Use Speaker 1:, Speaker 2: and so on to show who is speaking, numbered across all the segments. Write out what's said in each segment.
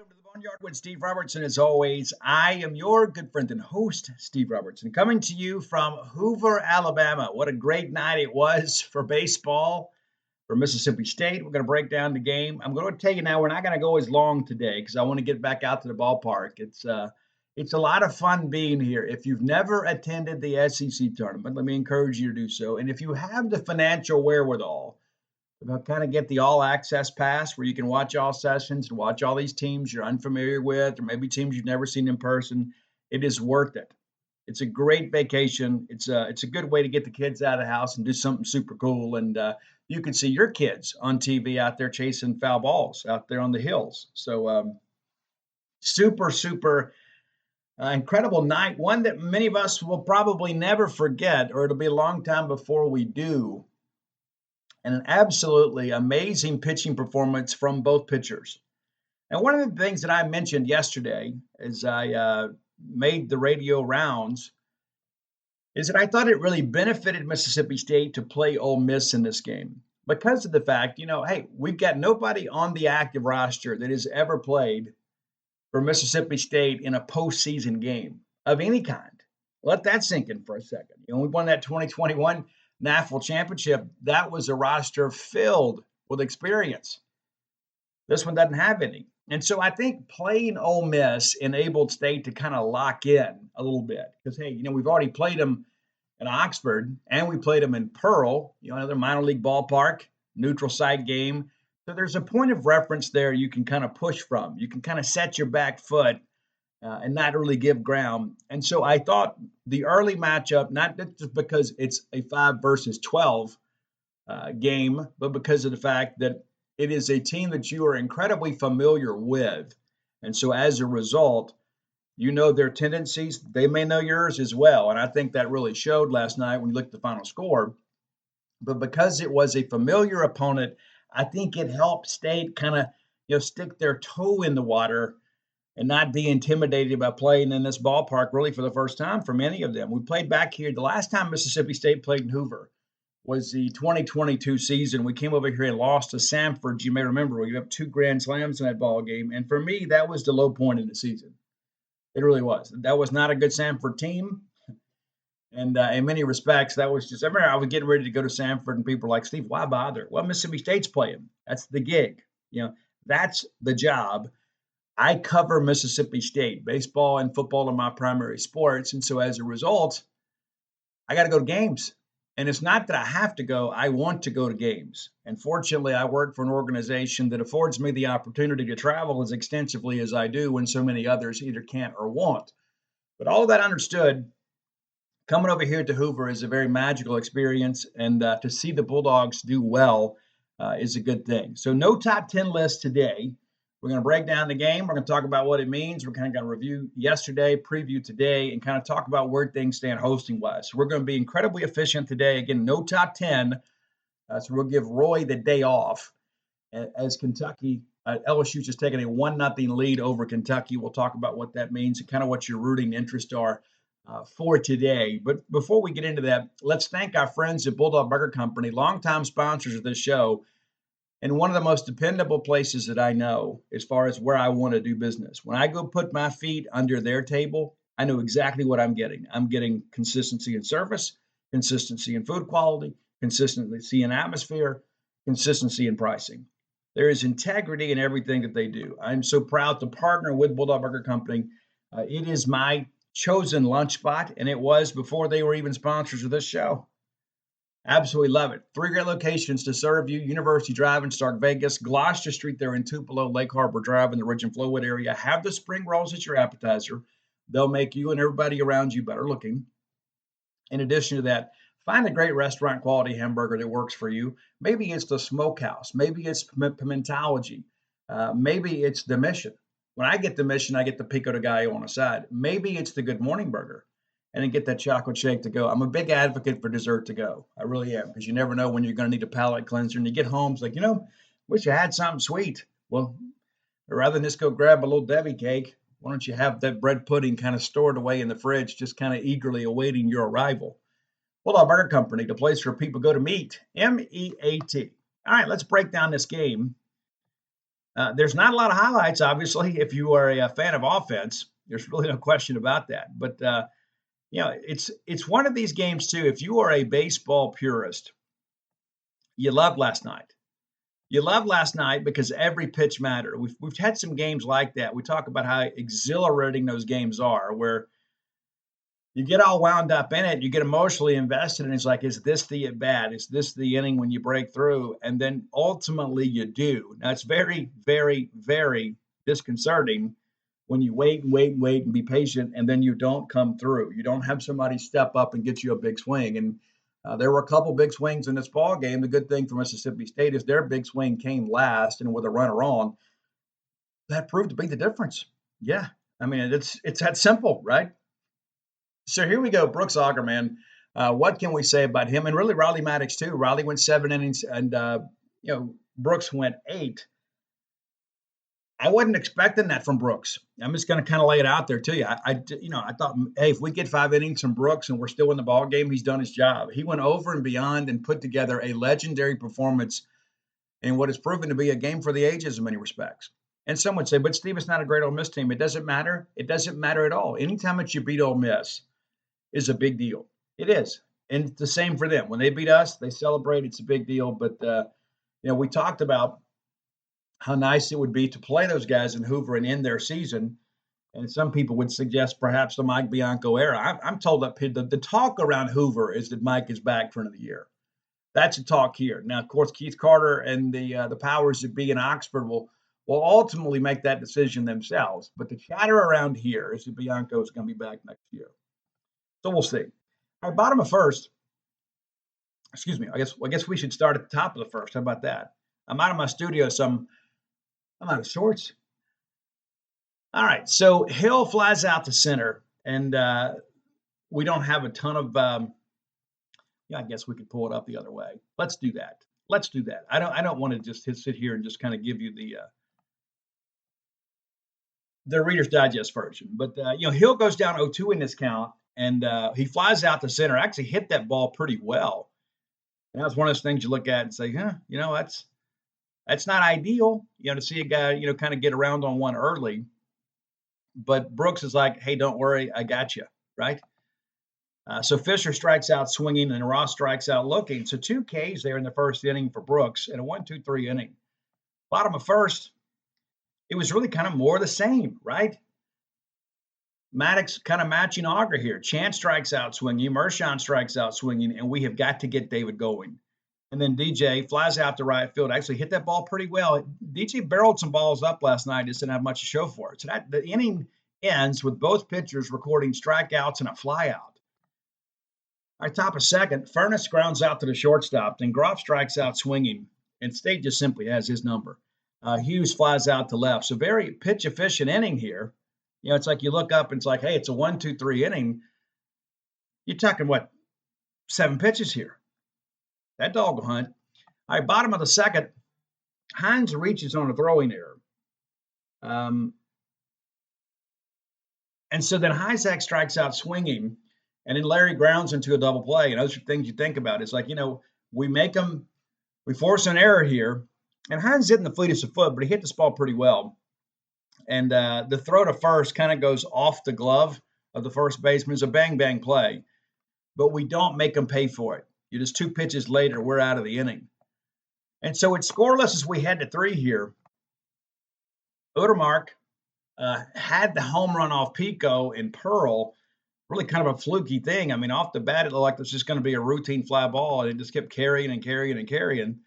Speaker 1: Welcome to the Boneyard with Steve Robertson. As always, I am your good friend and host, Steve Robertson, coming to you from Hoover, Alabama. What a great night it was for baseball for Mississippi State. We're going to break down the game. I'm going to tell you now, we're not going to go as long today because I want to get back out to the ballpark. It's a lot of fun being here. If you've never attended the SEC tournament, let me encourage you to do so. And if you have the financial wherewithal, kind of get the all access pass where you can watch all sessions and watch all these teams you're unfamiliar with, or maybe teams you've never seen in person. It is worth it. It's a great vacation. It's a good way to get the kids out of the house and do something super cool. And you can see your kids on TV out there chasing foul balls out there on the hills. So super incredible night. One that many of us will probably never forget, or it'll be a long time before we do. And an absolutely amazing pitching performance from both pitchers. And one of the things that I mentioned yesterday as I made the radio rounds is that I thought it really benefited Mississippi State to play Ole Miss in this game because of the fact, hey, we've got nobody on the active roster that has ever played for Mississippi State in a postseason game of any kind. Let that sink in for a second. We won that 2021 NAFL championship. That was a roster filled with experience. This one doesn't have any. And so I think playing Ole Miss enabled State to kind of lock in a little bit because, hey, we've already played them in Oxford and we played them in Pearl, another minor league ballpark, neutral site game. So there's a point of reference there you can kind of push from. You can kind of set your back foot and not really give ground. And so I thought the early matchup, not just because it's a 5 versus 12 game, but because of the fact that it is a team that you are incredibly familiar with. And so as a result, their tendencies, they may know yours as well. And I think that really showed last night when you looked at the final score. But because it was a familiar opponent, I think it helped State kind of, stick their toe in the water and not be intimidated by playing in this ballpark really for the first time for many of them. We played back here. The last time Mississippi State played in Hoover was the 2022 season. We came over here and lost to Samford. You may remember we gave up 2 grand slams in that ball game. And for me, that was the low point in the season. It really was. That was not a good Samford team. And in many respects, that was just, I remember I was getting ready to go to Samford and people were like, Steve, why bother? Well, Mississippi State's playing. That's the gig. That's the job. I cover Mississippi State. Baseball and football are my primary sports. And so as a result, I got to go to games. And it's not that I have to go. I want to go to games. And fortunately, I work for an organization that affords me the opportunity to travel as extensively as I do when so many others either can't or won't. But all of that understood, coming over here to Hoover is a very magical experience. And to see the Bulldogs do well is a good thing. So no top 10 list today. We're going to break down the game. We're going to talk about what it means. We're kind of going to review yesterday, preview today, and kind of talk about where things stand hosting-wise. So we're going to be incredibly efficient today. Again, no top 10. So we'll give Roy the day off as Kentucky. LSU's just taking a 1-0 lead over Kentucky. We'll talk about what that means and kind of what your rooting interests are for today. But before we get into that, let's thank our friends at Bulldog Burger Company, longtime sponsors of this show, and one of the most dependable places that I know as far as where I want to do business. When I go put my feet under their table, I know exactly what I'm getting. I'm getting consistency in service, consistency in food quality, consistency in atmosphere, consistency in pricing. There is integrity in everything that they do. I'm so proud to partner with Bulldog Burger Company. It is my chosen lunch spot, and it was before they were even sponsors of this show. Absolutely love it. 3 great locations to serve you. University Drive in Stark Vegas, Gloucester Street there in Tupelo, Lake Harbor Drive in the Ridge and Flowwood area. Have the spring rolls as your appetizer. They'll make you and everybody around you better looking. In addition to that, find a great restaurant quality hamburger that works for you. Maybe it's the Smokehouse. Maybe it's Pimentology. Maybe it's the Mission. When I get the Mission, I get the Pico de Gallo on the side. Maybe it's the Good Morning Burger. And then get that chocolate shake to go. I'm a big advocate for dessert to go. I really am, because you never know when you're going to need a palate cleanser. And you get home, it's like, wish I had something sweet. Well, rather than just go grab a little Debbie cake, why don't you have that bread pudding kind of stored away in the fridge, just kind of eagerly awaiting your arrival? Bulldog Burger Company, the place where people go to meet. M-E-A-T. All right, let's break down this game. There's not a lot of highlights, obviously, if you are a fan of offense. There's really no question about that. But it's one of these games too. If you are a baseball purist, you love last night. You love last night because every pitch mattered. We've had some games like that. We talk about how exhilarating those games are, where you get all wound up in it, you get emotionally invested, and it's like, is this the at bat? Is this the inning when you break through? And then ultimately you do. Now it's very, very, very disconcerting when you wait and wait and wait and be patient, and then you don't come through. You don't have somebody step up and get you a big swing. And there were a couple big swings in this ball game. The good thing for Mississippi State is their big swing came last, and with a runner on, that proved to be the difference. Yeah, I mean it's that simple, right? So here we go, Brooks Auger, man. What can we say about him? And really, Riley Maddox too. Riley went 7 innings, and Brooks went 8. I wasn't expecting that from Brooks. I'm just going to kind of lay it out there to you. I thought, hey, if we get 5 innings from Brooks and we're still in the ball game, he's done his job. He went over and beyond and put together a legendary performance in what has proven to be a game for the ages in many respects. And some would say, but Steve, it's not a great Ole Miss team. It doesn't matter. It doesn't matter at all. Anytime that you beat Ole Miss is a big deal. It is. And it's the same for them. When they beat us, they celebrate. It's a big deal. But, we talked about how nice it would be to play those guys in Hoover and end their season. And some people would suggest perhaps the Mike Bianco era. I'm told that the talk around Hoover is that Mike is back for another year. That's a talk here. Now, of course, Keith Carter and the powers that be in Oxford will ultimately make that decision themselves. But the chatter around here is that Bianco is going to be back next year. So we'll see. All right, bottom of first. Excuse me. I guess we should start at the top of the first. How about that? I'm out of my studio, so I'm out of sorts. All right, so Hill flies out to center, and we don't have a ton of. I guess we could pull it up the other way. Let's do that. I don't want to just sit here and just kind of give you the Reader's Digest version, but Hill goes down 0-2 in this count, and he flies out to center. Actually, hit that ball pretty well. And that's one of those things you look at and say, that's not ideal, to see a guy, kind of get around on one early. But Brooks is like, hey, don't worry, I got you, right? So Fisher strikes out swinging, and Ross strikes out looking. So 2 Ks there in the first inning for Brooks, and a 1-2-3 inning. Bottom of first, it was really kind of more the same, right? Maddox kind of matching Auger here. Chance strikes out swinging, Mershon strikes out swinging, and we have got to get David going. And then DJ flies out to right field. Actually hit that ball pretty well. DJ barreled some balls up last night. Just didn't have much to show for it. So the inning ends with both pitchers recording strikeouts and a flyout. All right, top of second, Furness grounds out to the shortstop. Then Groff strikes out swinging. And State just simply has his number. Hughes flies out to left. So very pitch efficient inning here. It's like you look up and it's like, hey, it's a 1-2-3 inning. You're talking, 7 pitches here. That dog will hunt. All right, bottom of the second, Hines reaches on a throwing error. And so then Hyzak strikes out swinging, and then Larry grounds into a double play. And those are things you think about. It's like, we force an error here. And Hines hitting the fleetest of foot, but he hit this ball pretty well. And the throw to first kind of goes off the glove of the first baseman. It's a bang-bang play. But we don't make them pay for it. Just 2 pitches later, we're out of the inning. And so it's scoreless as we head to 3 here. Udermark had the home run off Pico and Pearl. Really kind of a fluky thing. I mean, off the bat, it looked like this was just going to be a routine fly ball, and it just kept carrying and carrying and carrying.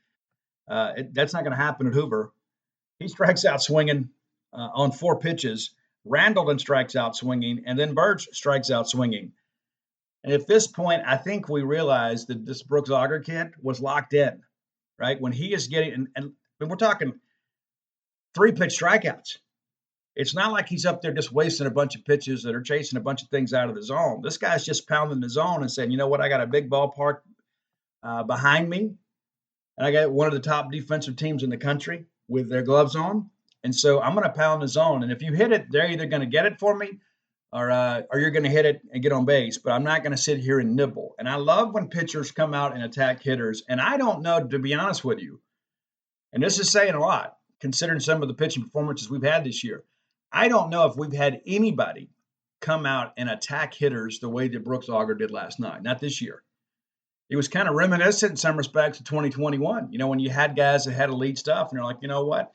Speaker 1: That's not going to happen at Hoover. He strikes out swinging on 4 pitches. Randall then strikes out swinging, and then Birch strikes out swinging. And at this point, I think we realized that this Brooks Auger kid was locked in, right? When he is getting, and we're talking 3-pitch strikeouts. It's not like he's up there just wasting a bunch of pitches that are chasing a bunch of things out of the zone. This guy's just pounding the zone and saying, you know what, I got a big ballpark behind me, and I got one of the top defensive teams in the country with their gloves on. And so I'm going to pound the zone. And if you hit it, they're either going to get it for me, or you're going to hit it and get on base, but I'm not going to sit here and nibble. And I love when pitchers come out and attack hitters. And I don't know, to be honest with you, and this is saying a lot, considering some of the pitching performances we've had this year. I don't know if we've had anybody come out and attack hitters the way that Brooks Auger did last night. Not this year. It was kind of reminiscent in some respects of 2021. You know, when you had guys that had elite stuff, and you're like, you know what?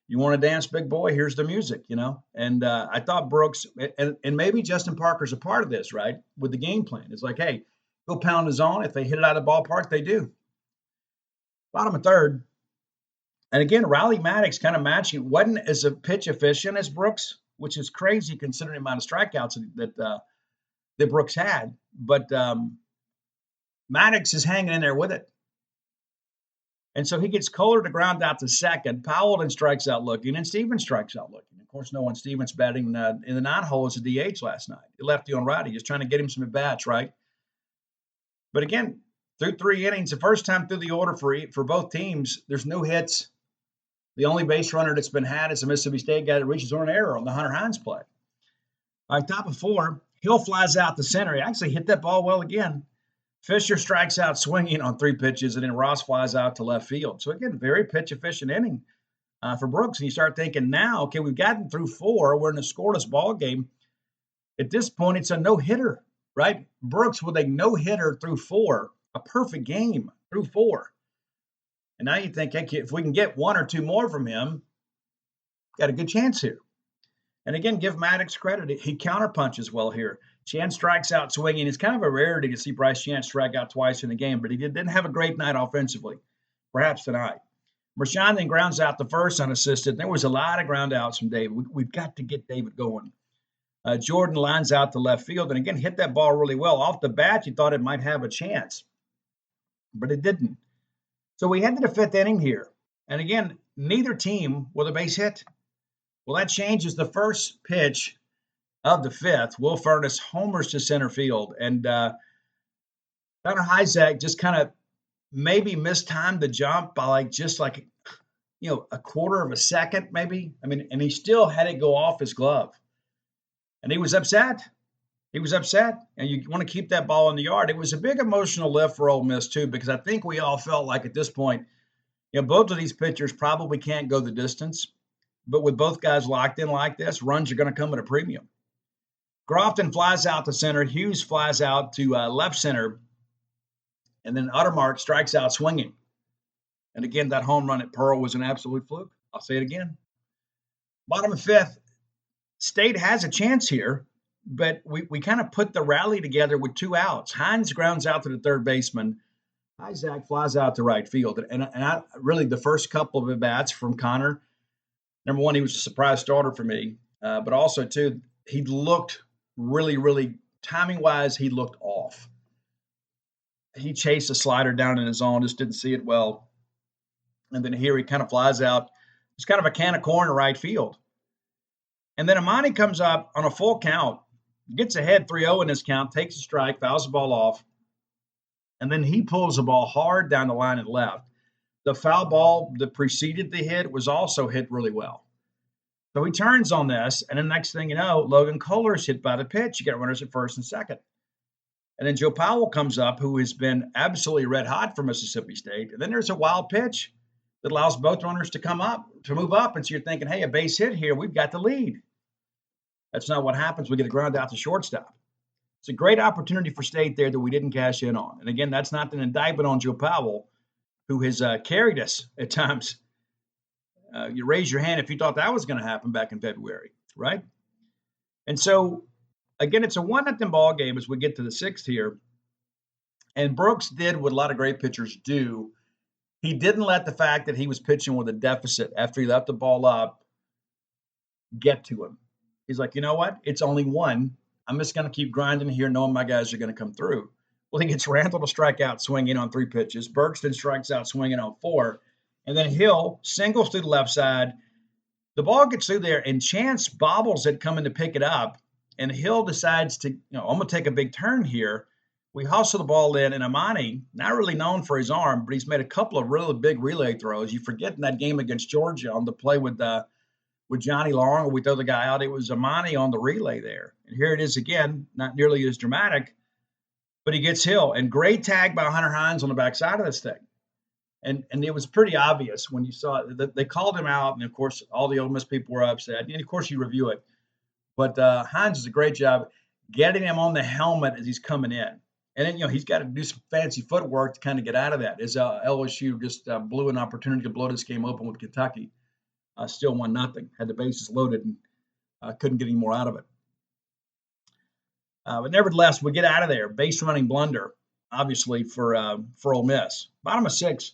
Speaker 1: You want to dance, big boy? Here's the music, you know? And I thought Brooks, and maybe Justin Parker's a part of this, right? With the game plan. It's like, hey, go pound the zone. If they hit it out of the ballpark, they do. Bottom of third. And again, Riley Maddox kind of matching, wasn't as a pitch efficient as Brooks, which is crazy considering the amount of strikeouts that Brooks had. But Maddox is hanging in there with it. And so he gets Kohler to ground out to second. Powell then strikes out looking, and Stevens strikes out looking. Of course, no one Stevens batting in the 9-hole as a DH last night. Lefty on righty, just trying to get him some at-bats, right? But again, through 3 innings, the first time through the order for both teams, there's no hits. The only base runner that's been had is a Mississippi State guy that reaches on an error on the Hunter Hines play. All right, top of 4, Hill flies out to center. He actually hit that ball well again. Fisher strikes out swinging on 3 pitches, and then Ross flies out to left field. So, again, very pitch-efficient inning for Brooks. And you start thinking now, okay, we've gotten through 4. We're in a scoreless ball game. At this point, it's a no-hitter, right? Brooks with a no-hitter through 4, a perfect game through 4. And now you think, hey, if we can get 1 or 2 more from him, got a good chance here. And, again, give Maddox credit. He counterpunches well here. Chan strikes out swinging. It's kind of a rarity to see Bryce Chan strike out twice in the game, but he didn't have a great night offensively, perhaps tonight. Marshawn then grounds out the first unassisted. There was a lot of ground outs from David. We've got to get David going. Jordan lines out to left field, and again, hit that ball really well. Off the bat, you thought it might have a chance, but it didn't. So we head to the 5th inning here. And again, neither team with a base hit. Well, that changes the first pitch of the 5th. Will Furnace homers to center field. And Connor Hyzak just kind of maybe mistimed the jump by just a quarter of a second, maybe. I mean, and he still had it go off his glove. And he was upset. And you want to keep that ball in the yard. It was a big emotional lift for Ole Miss, too, because I think we all felt like at this point, both of these pitchers probably can't go the distance. But with both guys locked in like this, runs are going to come at a premium. Grafton flies out to center. Hughes flies out to left center. And then Uttermark strikes out swinging. And again, that home run at Pearl was an absolute fluke. I'll say it again. Bottom of 5th, State has a chance here, but we kind of put the rally together with 2 outs. Hines grounds out to the third baseman. Isaac flies out to right field. And I really, the first couple of at-bats from Connor, number one, he was a surprise starter for me. But also, too, he looked really, really, timing-wise, he looked off. He chased a slider down in his zone, just didn't see it well. And then here he kind of flies out. It's kind of a can of corn to right field. And then Amani comes up on a full count, gets ahead 3-0 in this count, takes a strike, fouls the ball off. And then he pulls the ball hard down the line and left. The foul ball that preceded the hit was also hit really well. So he turns on this, and the next thing you know, Logan Kohler's hit by the pitch. You got runners at first and second. And then Joe Powell comes up, who has been absolutely red hot for Mississippi State. And then there's a wild pitch that allows both runners to move up. And so you're thinking, hey, a base hit here. We've got the lead. That's not what happens. We get a ground out to shortstop. It's a great opportunity for State there that we didn't cash in on. And again, that's not an indictment on Joe Powell, who has carried us at times. You raise your hand if you thought that was going to happen back in February, right? And so, again, it's a 1-0 ball game as we get to the 6th here. And Brooks did what a lot of great pitchers do. He didn't let the fact that he was pitching with a deficit after he left the ball up get to him. He's like, you know what? It's only 1. I'm just going to keep grinding here knowing my guys are going to come through. Well, he gets Randall to strike out swinging on 3 pitches. Bergston strikes out swinging on 4. And then Hill singles to the left side. The ball gets through there, and Chance bobbles it coming to pick it up. And Hill decides to, I'm going to take a big turn here. We hustle the ball in, and Amani, not really known for his arm, but he's made a couple of really big relay throws. You forget in that game against Georgia on the play with Johnny Long, we throw the guy out. It was Amani on the relay there. And here it is again, not nearly as dramatic, but he gets Hill. And great tag by Hunter Hines on the backside of this thing. And it was pretty obvious when you saw it that they called him out, and of course all the Ole Miss people were upset. And of course you review it, but Hines does a great job getting him on the helmet as he's coming in. And then, he's got to do some fancy footwork to kind of get out of that. As LSU just blew an opportunity to blow this game open with Kentucky, still 1-0, had the bases loaded and couldn't get any more out of it. But nevertheless, we get out of there. Base running blunder, obviously, for Ole Miss. Bottom of 6,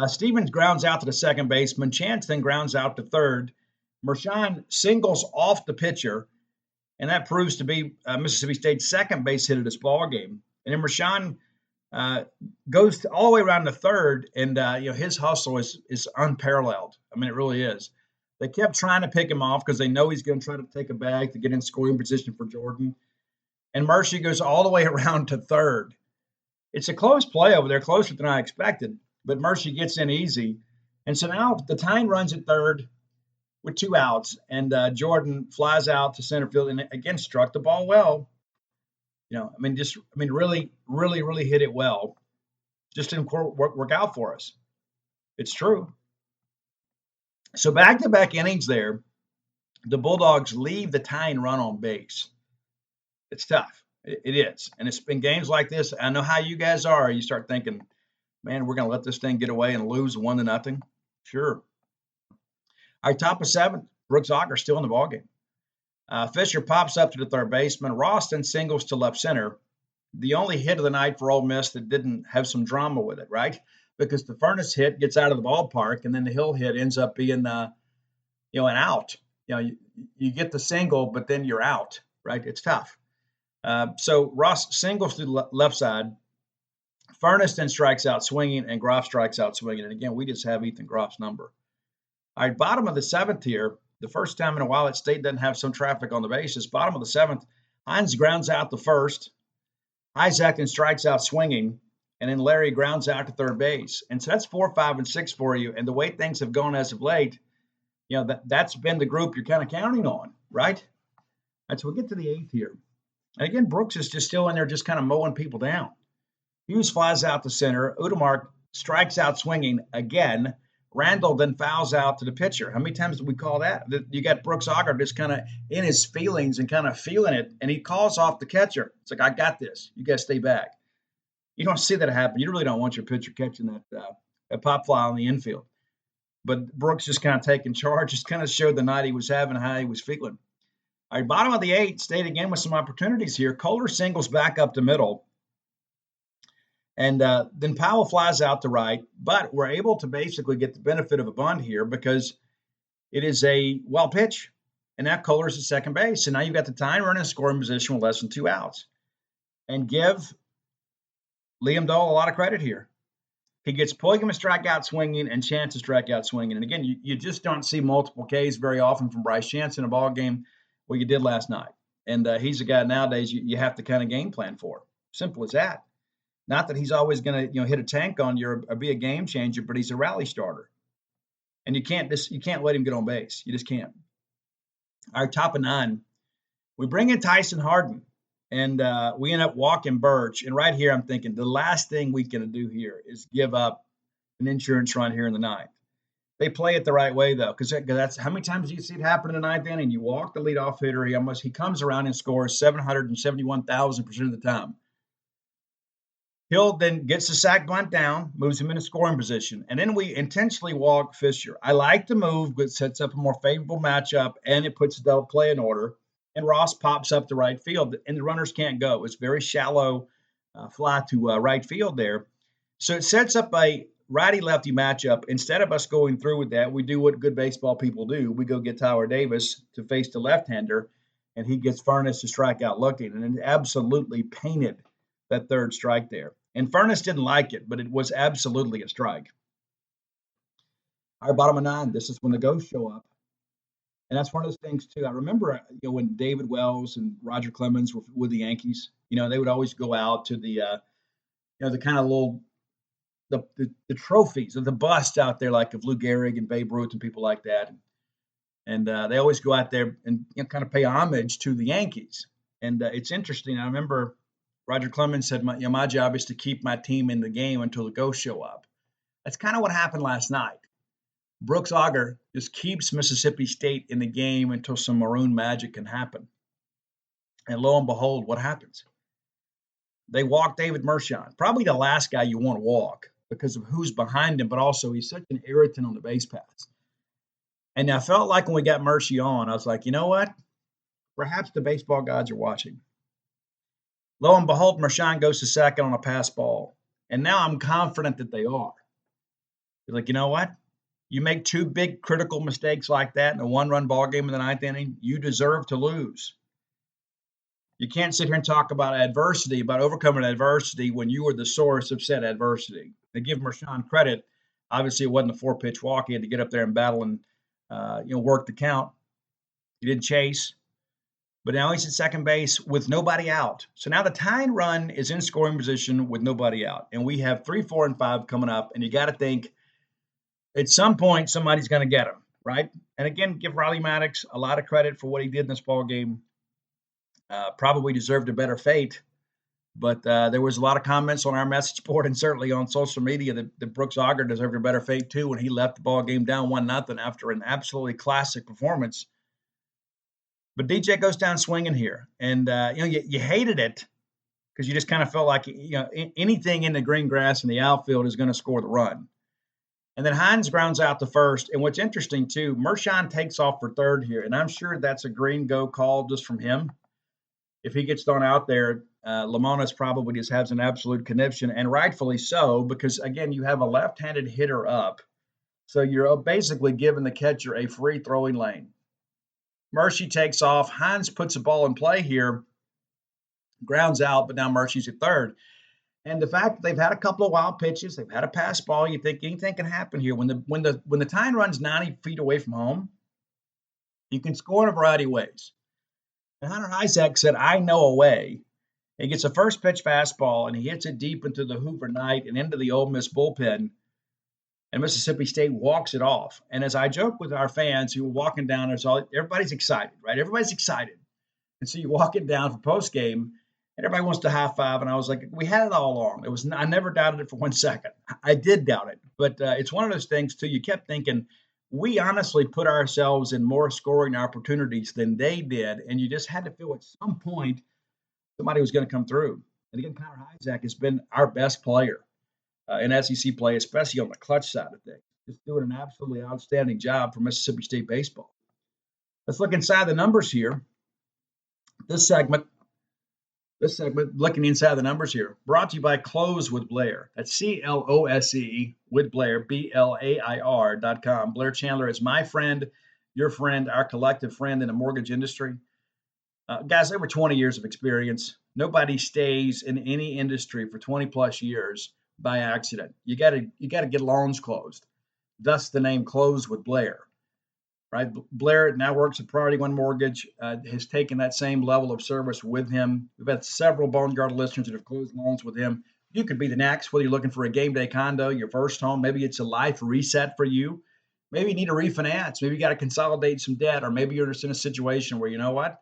Speaker 1: Stevens grounds out to the second baseman. Chance then grounds out to third. Mershon singles off the pitcher, and that proves to be Mississippi State's second base hit of this ball game. And then Mershon goes all the way around to third, and his hustle is unparalleled. I mean, it really is. They kept trying to pick him off because they know he's going to try to take a bag to get in scoring position for Jordan. And Mercy goes all the way around to third. It's a close play over there, closer than I expected, but Mercy gets in easy. And so now the tying runs at third with 2 outs, and Jordan flies out to center field and again struck the ball well. Really, really, really hit it well. Just didn't work out for us. It's true. So back-to-back innings there, the Bulldogs leave the tying run on base. It's tough. It is. And it's been games like this. I know how you guys are. You start thinking, man, we're going to let this thing get away and lose 1-0. Sure. Our top of 7, Brooks Auger still in the ballgame. Fisher pops up to the third baseman. Ross then singles to left center. The only hit of the night for Ole Miss that didn't have some drama with it, right? Because the Furness hit gets out of the ballpark, and then the Hill hit ends up being, an out. You get the single, but then you're out, right? It's tough. So Ross singles to the left side. Furness then strikes out swinging, and Groff strikes out swinging. And again, we just have Ethan Groff's number. All right, bottom of the 7th here. The first time in a while that State doesn't have some traffic on the bases. Bottom of the 7th, Hines grounds out the first. Isaac then strikes out swinging, and then Larry grounds out to third base. And so that's 4, 5, and 6 for you. And the way things have gone as of late, that's been the group you're kind of counting on, right? And so we get to the 8th here. And again, Brooks is just still in there just kind of mowing people down. Hughes flies out to center. Udemark strikes out swinging again. Randall then fouls out to the pitcher. How many times did we call that? You got Brooks Auger just kind of in his feelings and kind of feeling it, and he calls off the catcher. It's like, I got this. You guys stay back. You don't see that happen. You really don't want your pitcher catching that pop fly on the infield. But Brooks just kind of taking charge, just kind of showed the night he was having, how he was feeling. All right, bottom of the 8th, State again with some opportunities here. Kohler singles back up the middle. And then Powell flies out to right, but we're able to basically get the benefit of a bunt here because it is a wild pitch, and now Kohler's at second base. So now you've got the tying run in scoring position with less than 2 outs. And give Liam Dole a lot of credit here. He gets Poigum strikeout swinging and Chance strikeout swinging. And again, you just don't see multiple Ks very often from Bryce Chance in a ball game. Well, you did last night. And he's a guy nowadays you have to kind of game plan for. Simple as that. Not that he's always going to hit a tank on you or be a game changer, but he's a rally starter. And you can't let him get on base. You just can't. Our top of 9, we bring in Tyson Harden, and we end up walking Birch. And right here, I'm thinking the last thing we can do here is give up an insurance run here in the 9th. They play it the right way, though, because that's how many times do you see it happen in the 9th inning? You walk the leadoff hitter. He comes around and scores 771,000% of the time. Hill then gets the sack bunt down, moves him into scoring position, and then we intentionally walk Fisher. I like the move, but it sets up a more favorable matchup, and it puts the double play in order. And Ross pops up to right field, and the runners can't go. It's very shallow fly to right field there. So it sets up a righty-lefty matchup. Instead of us going through with that, we do what good baseball people do. We go get Tyler Davis to face the left-hander, and he gets Furness to strike out looking, and it absolutely painted that third strike there. And Furness didn't like it, but it was absolutely a strike. Our bottom of 9, this is when the ghosts show up. And that's one of those things, too. I remember when David Wells and Roger Clemens were with the Yankees, they would always go out to the, the kind of little, the trophies of the bust out there, like of Lou Gehrig and Babe Ruth and people like that. And they always go out there and kind of pay homage to the Yankees. And it's interesting. I remember Roger Clemens said, my job is to keep my team in the game until the ghosts show up. That's kind of what happened last night. Brooks Auger just keeps Mississippi State in the game until some maroon magic can happen. And lo and behold, what happens? They walk David Mershon, probably the last guy you want to walk because of who's behind him, but also he's such an irritant on the base paths. And I felt like when we got Mercy on, I was like, you know what? Perhaps the baseball gods are watching. Lo and behold, Mershon goes to second on a pass ball. And now I'm confident that they are. You're like, you know what? You make two big critical mistakes like that in a one-run ball game in the ninth inning, you deserve to lose. You can't sit here and talk about adversity, about overcoming adversity when you were the source of said adversity. To give Mershon credit, obviously it wasn't a 4-pitch walk. He had to get up there and battle and work the count. He didn't chase. But now he's at second base with nobody out. So now the tying run is in scoring position with nobody out. And we have 3, 4, and 5 coming up. And you got to think at some point somebody's going to get him, right? And again, give Riley Maddox a lot of credit for what he did in this ball game. Probably deserved a better fate. But there was a lot of comments on our message board and certainly on social media that Brooks Auger deserved a better fate too when he left the ball game down 1-0 after an absolutely classic performance. But DJ goes down swinging here, and you hated it because you just kind of felt like anything in the green grass in the outfield is going to score the run. And then Hines grounds out the first. And what's interesting too, Mershon takes off for third here, and I'm sure that's a green go call just from him. If he gets thrown out there, Lamona's probably just has an absolute conniption, and rightfully so, because again, you have a left-handed hitter up, so you're basically giving the catcher a free throwing lane. Mercy takes off. Hines puts the ball in play here, grounds out, but now Mercy's at third. And the fact that they've had a couple of wild pitches, they've had a pass ball, you think anything can happen here. When the tying run's 90 feet away from home, you can score in a variety of ways. And Hunter Isaac said, I know a way. He gets a first pitch fastball, and he hits it deep into the Hoover night and into the Ole Miss bullpen. And Mississippi State walks it off. And as I joke with our fans who were walking down, everybody's excited, right? Everybody's excited. And so you walk it down for post game, and everybody wants to high five. And I was like, we had it all along. I never doubted it for 1 second. I did doubt it, but it's one of those things too. You kept thinking we honestly put ourselves in more scoring opportunities than they did, and you just had to feel at some point somebody was going to come through. And again, Connor Isaac has been our best player in SEC play, especially on the clutch side of things. Just doing an absolutely outstanding job for Mississippi State baseball. Let's look inside the numbers here. This segment, looking inside the numbers here, brought to you by Close with Blair. That's CLOSE with Blair, BLAIR.com. Blair Chandler is my friend, your friend, our collective friend in the mortgage industry. Guys, over 20 years of experience. Nobody stays in any industry for 20 plus years by accident. You got to get loans closed. Thus the name Close with Blair. Right? Blair now works at Priority One Mortgage, has taken that same level of service with him. We've had several Boneyard listeners that have closed loans with him. You could be the next, whether you're looking for a game day condo, your first home, maybe it's a life reset for you. Maybe you need to refinance. Maybe you got to consolidate some debt, or maybe you're just in a situation where, you know what,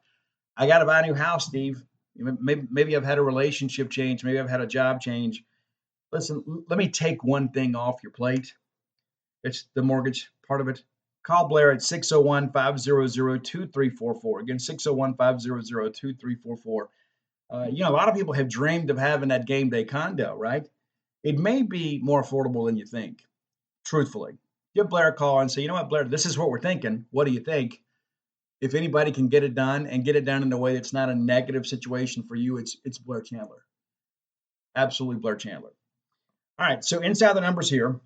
Speaker 1: I got to buy a new house, Steve. Maybe I've had a relationship change. Maybe I've had a job change. Listen, let me take one thing off your plate. It's the mortgage part of it. Call Blair at 601-500-2344. Again, 601-500-2344. A lot of people have dreamed of having that game day condo, right? It may be more affordable than you think, truthfully. Give Blair a call and say, you know what, Blair, this is what we're thinking. What do you think? If anybody can get it done and get it done in a way that's not a negative situation for you, it's Blair Chandler. Absolutely Blair Chandler. All right, so inside the numbers here,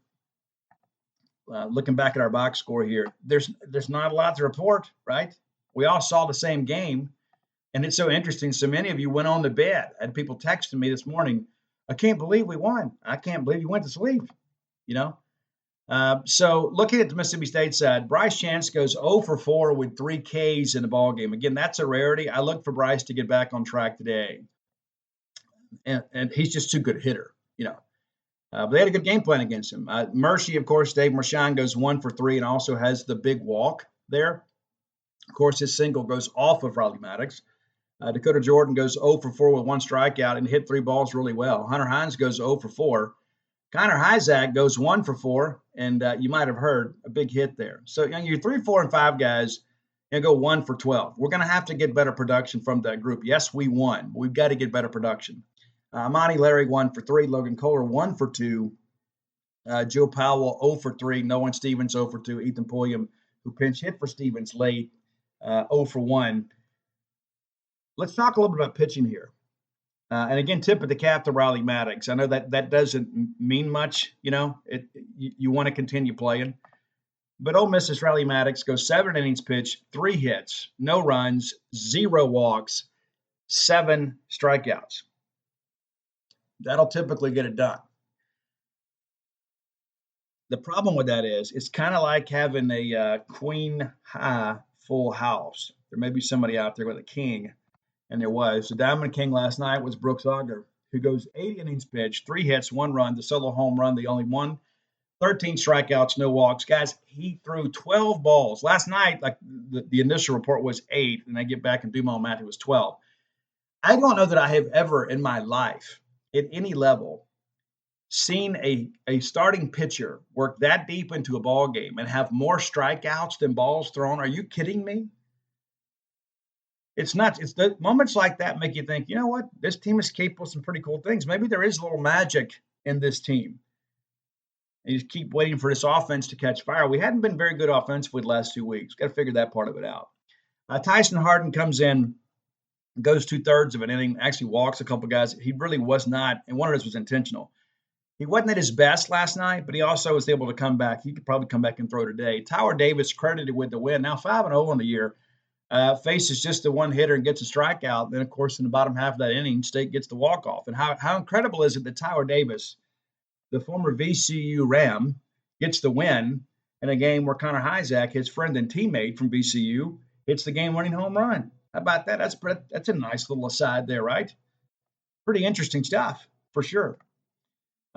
Speaker 1: looking back at our box score here, there's not a lot to report, right? We all saw the same game, and it's so interesting. So many of you went on to bed. I had people texting me this morning, I can't believe we won. I can't believe you went to sleep, So looking at the Mississippi State side, Bryce Chance goes 0 for 4 with 3 Ks in the ballgame. Again, that's a rarity. I look for Bryce to get back on track today. And he's just too good a hitter, But they had a good game plan against him. Mercy, of course, Dave Mershon goes 1 for 3 and also has the big walk there. Of course, his single goes off of Riley Maddox. Dakota Jordan goes 0 for 4 with 1 strikeout and hit 3 balls really well. Hunter Hines goes 0 for 4. Connor Hyzak goes 1 for 4, and you might have heard a big hit there. So your 3, 4, and 5 guys go 1 for 12. We're going to have to get better production from that group. Yes, we won, but we've got to get better production. Monty Larry 1 for 3, Logan Kohler 1 for 2, Joe Powell 0 for 3, Nolan Stevens 0 for 2, Ethan Pulliam, who pinch hit for Stevens late, 0 for 1. Let's talk a little bit about pitching here. And again, tip of the cap to Riley Maddox. I know that doesn't mean much, you want to continue playing. But Ole Miss's Riley Maddox goes 7 innings pitched, 3 hits, no runs, 0 walks, 7 strikeouts. That'll typically get it done. The problem with that is it's kind of like having a queen high full house. There may be somebody out there with a king. And there was. The Diamond King last night was Brooks Auger, who goes 8 innings pitched, 3 hits, 1 run, the solo home run, the only one, 13 strikeouts, no walks. Guys, he threw 12 balls. Last night, like the initial report was 8, and I get back and do my math, it was 12. I don't know that I have ever in my life, at any level, seen a starting pitcher work that deep into a ball game and have more strikeouts than balls thrown. Are you kidding me? It's nuts. It's the moments like that make you think, you know what? This team is capable of some pretty cool things. Maybe there is a little magic in this team. And you just keep waiting for this offense to catch fire. We hadn't been very good offensively the last 2 weeks. Got to figure that part of it out. Tyson Harden comes in, goes 2/3 of an inning, actually walks a couple guys. He really was not, and one of those was intentional. He wasn't at his best last night, but he also was able to come back. He could probably come back and throw today. Tyler Davis credited with the win. Now 5-0 on the year. Faces just the one hitter and gets a strikeout. Then, of course, in the bottom half of that inning, State gets the walk-off. And how incredible is it that Tyler Davis, the former VCU Ram, gets the win in a game where Connor Hyzak, his friend and teammate from VCU, hits the game-winning home run. How about that? That's a nice little aside there, right? Pretty interesting stuff, for sure.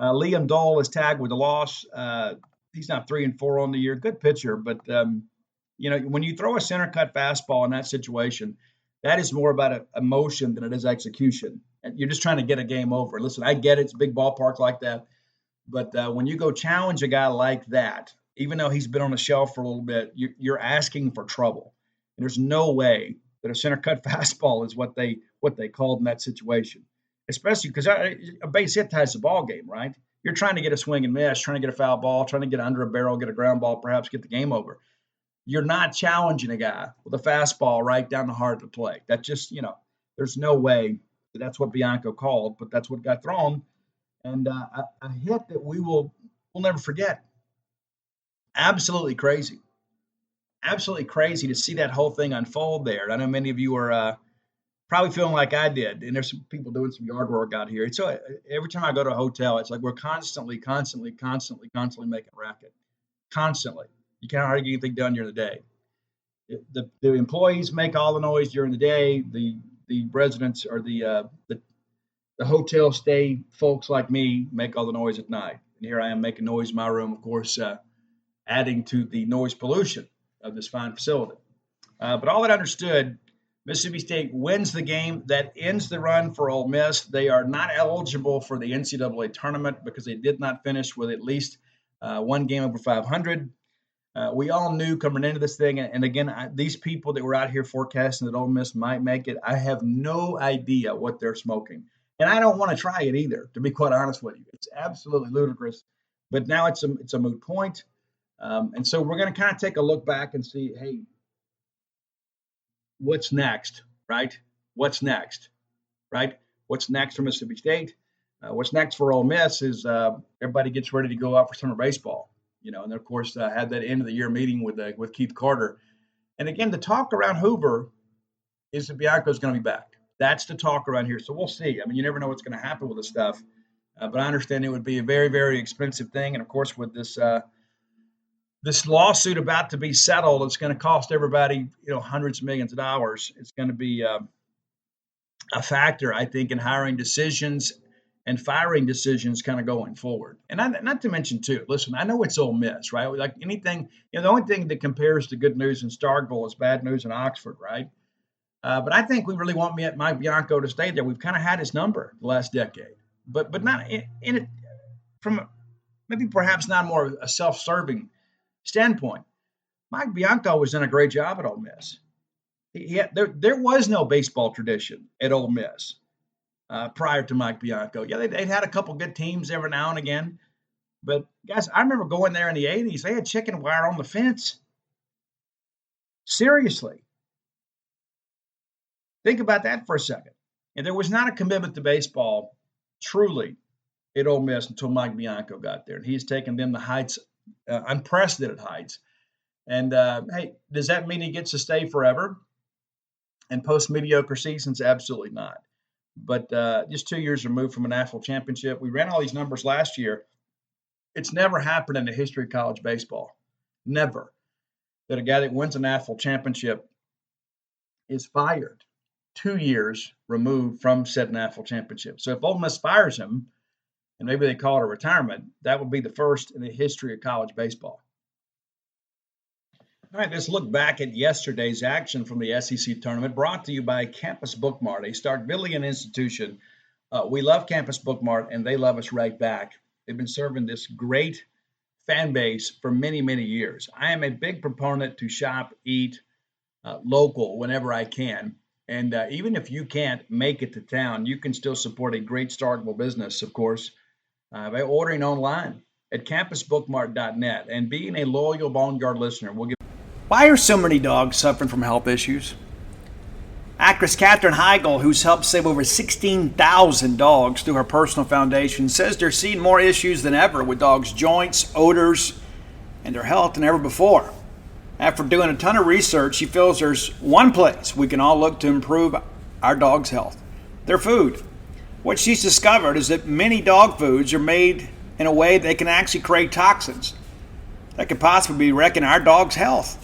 Speaker 1: Liam Dole is tagged with a loss. He's not 3 and 4 on the year. Good pitcher, but when you throw a center cut fastball in that situation, that is more about emotion than it is execution. And you're just trying to get a game over. Listen, I get it. It's a big ballpark like that. But when you go challenge a guy like that, even though he's been on the shelf for a little bit, you're asking for trouble. And there's no way that a center cut fastball is what they called in that situation, especially because a base hit ties the ball game, right? You're trying to get a swing and miss, trying to get a foul ball, trying to get under a barrel, get a ground ball, perhaps get the game over. You're not challenging a guy with a fastball right down the heart of the plate. That just, there's no way that's what Bianco called, but that's what got thrown. And a hit that we'll never forget. Absolutely crazy. Absolutely crazy to see that whole thing unfold there. I know many of you are probably feeling like I did, and there's some people doing some yard work out here. So every time I go to a hotel, it's like we're constantly making a racket. Constantly. You can't hardly get anything done during the day. The employees make all the noise during the day. The residents or the hotel stay folks like me make all the noise at night. And here I am making noise in my room, of course, adding to the noise pollution of this fine facility. But all that understood, Mississippi State wins the game. That ends the run for Ole Miss. They are not eligible for the NCAA tournament because they did not finish with at least one game over 500. We all knew coming into this thing, and again, these people that were out here forecasting that Ole Miss might make it, I have no idea what they're smoking. And I don't want to try it either, to be quite honest with you. It's absolutely ludicrous. But now it's a moot point. And so we're going to kind of take a look back and see, hey, what's next, right? What's next, right? What's next for Mississippi State? What's next for Ole Miss is everybody gets ready to go out for summer baseball. And then, of course, had that end of the year meeting with Keith Carter. And again, the talk around Hoover is that Bianco's going to be back. That's the talk around here. So we'll see. I mean, you never know what's going to happen with this stuff. But I understand it would be a very, very expensive thing. And, of course, with this lawsuit about to be settled, it's going to cost everybody, hundreds of millions of dollars. It's going to be a factor, I think, in hiring decisions and firing decisions kind of going forward. And not to mention, too, listen, I know it's Ole Miss, right? Like anything, the only thing that compares to good news in Starkville is bad news in Oxford, right? But I think we really want Mike Bianco to stay there. We've kind of had his number the last decade, but not in it from maybe perhaps not more a self-serving standpoint. Mike Bianco was doing a great job at Ole Miss. There was no baseball tradition at Ole Miss prior to Mike Bianco. Yeah, they'd had a couple good teams every now and again. But, guys, I remember going there in the 80s. They had chicken wire on the fence. Seriously. Think about that for a second. And there was not a commitment to baseball truly at Ole Miss until Mike Bianco got there. And he's taken them to heights, unprecedented heights. And, hey, does that mean he gets to stay forever and post mediocre seasons? Absolutely not. But just 2 years removed from a national championship. We ran all these numbers last year. It's never happened in the history of college baseball. Never. That a guy that wins a national championship is fired 2 years removed from said national championship. So if Ole Miss fires him, and maybe they call it a retirement, that would be the first in the history of college baseball. All right, let's look back at yesterday's action from the SEC tournament, brought to you by Campus Bookmart, a Starkvillian institution. We love Campus Bookmart, and they love us right back. They've been serving this great fan base for many, many years. I am a big proponent to shop, eat local whenever I can. And even if you can't make it to town, you can still support a great Starkville business, of course, by ordering online at campusbookmart.net. And being a loyal Boneyard listener, we'll give.
Speaker 2: Why are so many dogs suffering from health issues? Actress Katherine Heigl, who's helped save over 16,000 dogs through her personal foundation, says they're seeing more issues than ever with dogs' joints, odors, and their health than ever before. After doing a ton of research, she feels there's one place we can all look to improve our dog's health: their food. What she's discovered is that many dog foods are made in a way that can actually create toxins that could possibly be wrecking our dog's health.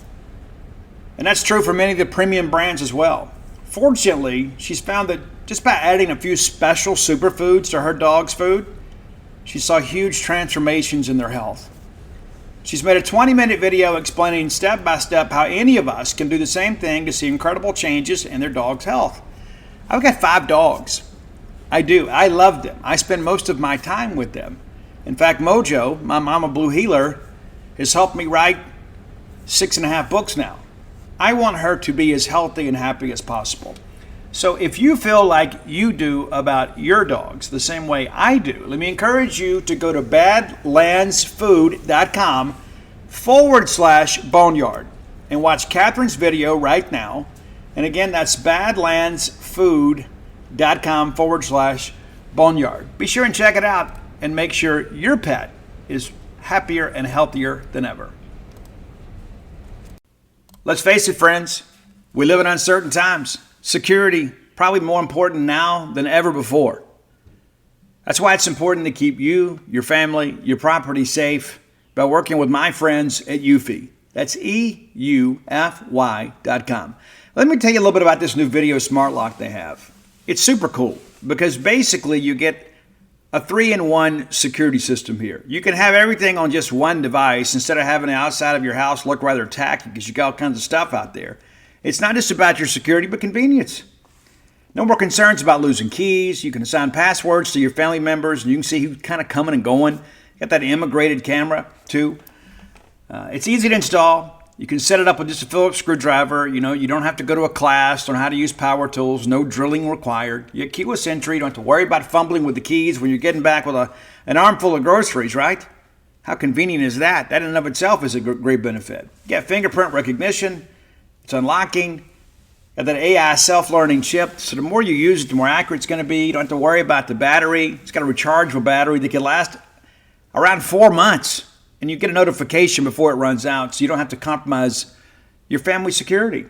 Speaker 2: And that's true for many of the premium brands as well. Fortunately, she's found that just by adding a few special superfoods to her dog's food, she saw huge transformations in their health. She's made a 20-minute video explaining step by step how any of us can do the same thing to see incredible changes in their dog's health. I've got 5 dogs. I do. I love them. I spend most of my time with them. In fact, Mojo, my Mama Blue Heeler, has helped me write 6.5 books now. I want her to be as healthy and happy as possible. So if you feel like you do about your dogs the same way I do, let me encourage you to go to badlandsfood.com/boneyard and watch Catherine's video right now. And again, that's badlandsfood.com/boneyard. Be sure and check it out and make sure your pet is happier and healthier than ever. Let's face it, friends, we live in uncertain times. Security, probably more important now than ever before. That's why it's important to keep you, your family, your property safe by working with my friends at Eufy. That's EUFY.com. Let me tell you a little bit about this new video smart lock they have. It's super cool because basically you get a 3-in-1 security system here. You can have everything on just one device instead of having the outside of your house look rather tacky because you got all kinds of stuff out there. It's not just about your security, but convenience. No more concerns about losing keys. You can assign passwords to your family members, and you can see who's kind of coming and going. You got that integrated camera, too. It's easy to install. You can set it up with just a Phillips screwdriver. You don't have to go to a class on how to use power tools. No drilling required. You get keyless entry. You don't have to worry about fumbling with the keys when you're getting back with an armful of groceries, right? How convenient is that? That in and of itself is a great benefit. You get fingerprint recognition. It's unlocking. Got that AI self-learning chip. So the more you use it, the more accurate it's going to be. You don't have to worry about the battery. It's got a rechargeable battery that can last around 4 months. And you get a notification before it runs out, so you don't have to compromise your family security.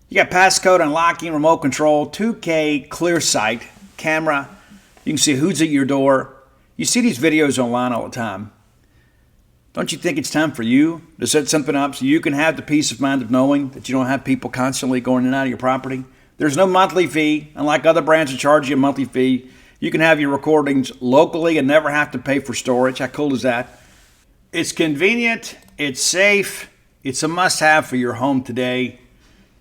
Speaker 2: You got passcode unlocking, remote control, 2K clear sight camera. You can see who's at your door. You see these videos online all the time. Don't you think it's time for you to set something up so you can have the peace of mind of knowing that you don't have people constantly going in and out of your property? There's no monthly fee. Unlike other brands that charge you a monthly fee, you can have your recordings locally and never have to pay for storage. How cool is that? It's convenient, it's safe, it's a must-have for your home today.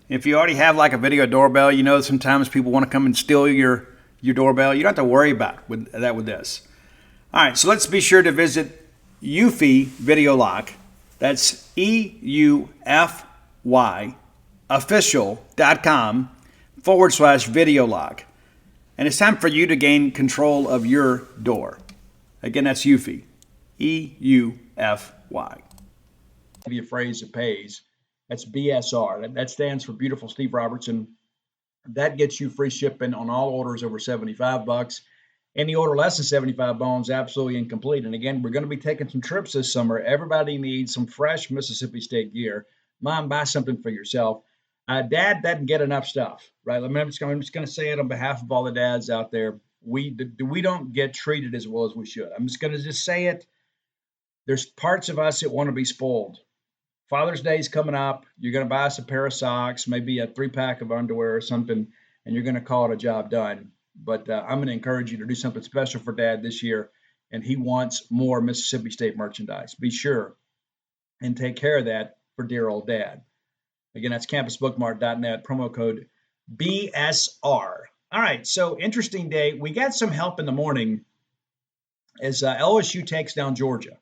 Speaker 2: If you already have like a video doorbell, sometimes people want to come and steal your doorbell. You don't have to worry about with this. All right, so let's be sure to visit Eufy Video Lock. That's EUFY official.com/video lock. And it's time for you to gain control of your door. Again, that's Eufy. EUFY.
Speaker 1: Give you a phrase that pays. That's BSR. That stands for Beautiful Steve Robertson. That gets you free shipping on all orders over $75. Any order less than 75 bones, absolutely incomplete. And again, we're going to be taking some trips this summer. Everybody needs some fresh Mississippi State gear. Mom, buy something for yourself. Dad doesn't get enough stuff, right? I'm just going to say it on behalf of all the dads out there. We don't get treated as well as we should. I'm just going to say it. There's parts of us that want to be spoiled. Father's Day is coming up. You're going to buy us a pair of socks, maybe a 3-pack of underwear or something, and you're going to call it a job done. But I'm going to encourage you to do something special for Dad this year, and he wants more Mississippi State merchandise. Be sure and take care of that for dear old Dad. Again, that's campusbookmart.net, promo code BSR. All right, so interesting day. We got some help in the morning as LSU takes down Georgia.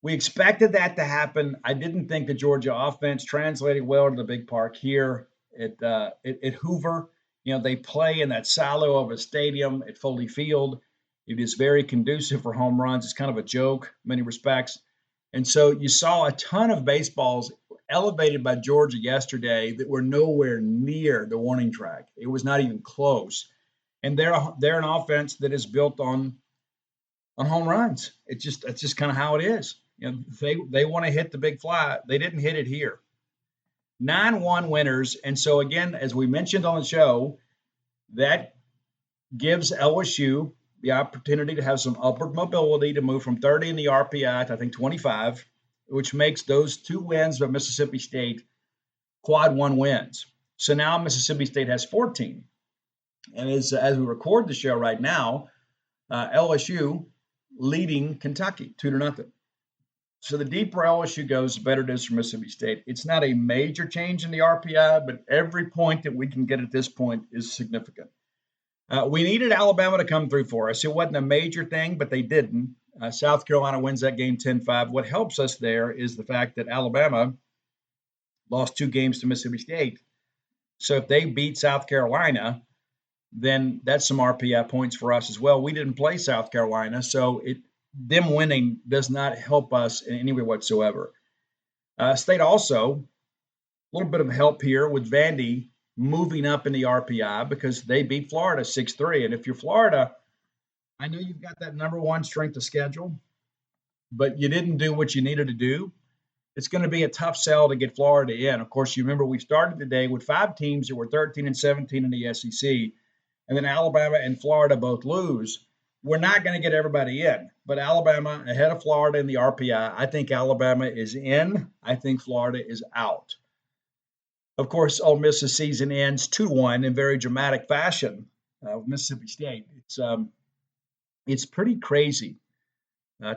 Speaker 1: We expected that to happen. I didn't think the Georgia offense translated well to the big park here at Hoover. You know, they play in that silo of a stadium at Foley Field. It is very conducive for home runs. It's kind of a joke in many respects. And so you saw a ton of baseballs elevated by Georgia yesterday that were nowhere near the warning track. It was not even close. And they're an offense that is built on home runs. That's just kind of how it is. You know, they want to hit the big fly. They didn't hit it here. 9-1 winners. And so, again, as we mentioned on the show, that gives LSU the opportunity to have some upward mobility to move from 30 in the RPI to, I think, 25, which makes those 2 wins by Mississippi State quad 1 wins. So now Mississippi State has 14. And as we record the show right now, LSU leading Kentucky 2-0. So the deeper LSU goes, the better it is for Mississippi State. It's not a major change in the RPI, but every point that we can get at this point is significant. We needed Alabama to come through for us. It wasn't a major thing, but they didn't. South Carolina wins that game 10-5. What helps us there is the fact that Alabama lost 2 games to Mississippi State. So if they beat South Carolina, then that's some RPI points for us as well. We didn't play South Carolina, so them winning does not help us in any way whatsoever. State also, a little bit of help here with Vandy moving up in the RPI because they beat Florida 6-3. And if you're Florida, I know you've got that number 1 strength of schedule, but you didn't do what you needed to do. It's going to be a tough sell to get Florida in. Of course, you remember we started the day with 5 teams that were 13-17 in the SEC, and then Alabama and Florida both lose. We're not going to get everybody in, but Alabama ahead of Florida in the RPI. I think Alabama is in. I think Florida is out. Of course, Ole Miss's season ends 2-1 in very dramatic fashion with Mississippi State. It's pretty crazy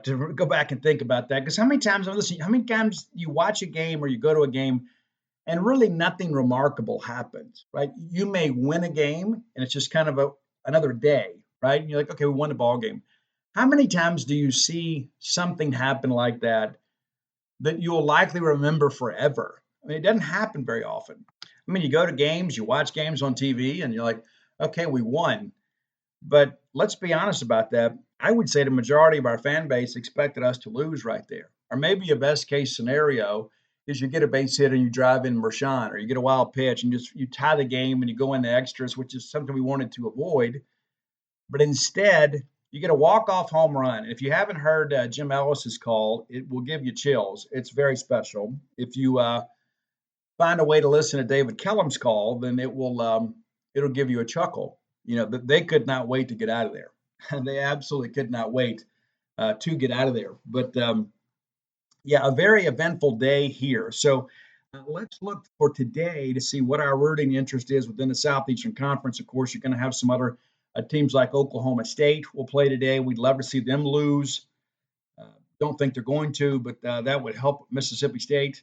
Speaker 1: to go back and think about that, because how many times you watch a game or you go to a game and really nothing remarkable happens, right? You may win a game and it's just kind of another day. Right? And you're like, okay, we won the ball game. How many times do you see something happen like that you'll likely remember forever? I mean, it doesn't happen very often. I mean, you go to games, you watch games on TV, and you're like, okay, we won. But let's be honest about that. I would say the majority of our fan base expected us to lose right there. Or maybe a best case scenario is you get a base hit and you drive in Mershon, or you get a wild pitch and you tie the game and you go into extras, which is something we wanted to avoid. But instead, you get a walk-off home run. If you haven't heard Jim Ellis's call, it will give you chills. It's very special. If you find a way to listen to David Kellum's call, then it'll give you a chuckle. You know, they could not wait to get out of there. They absolutely could not wait to get out of there. But a very eventful day here. So let's look for today to see what our rooting interest is within the Southeastern Conference. Of course, you're going to have some other teams like Oklahoma State will play today. We'd love to see them lose. Don't think they're going to, but that would help Mississippi State.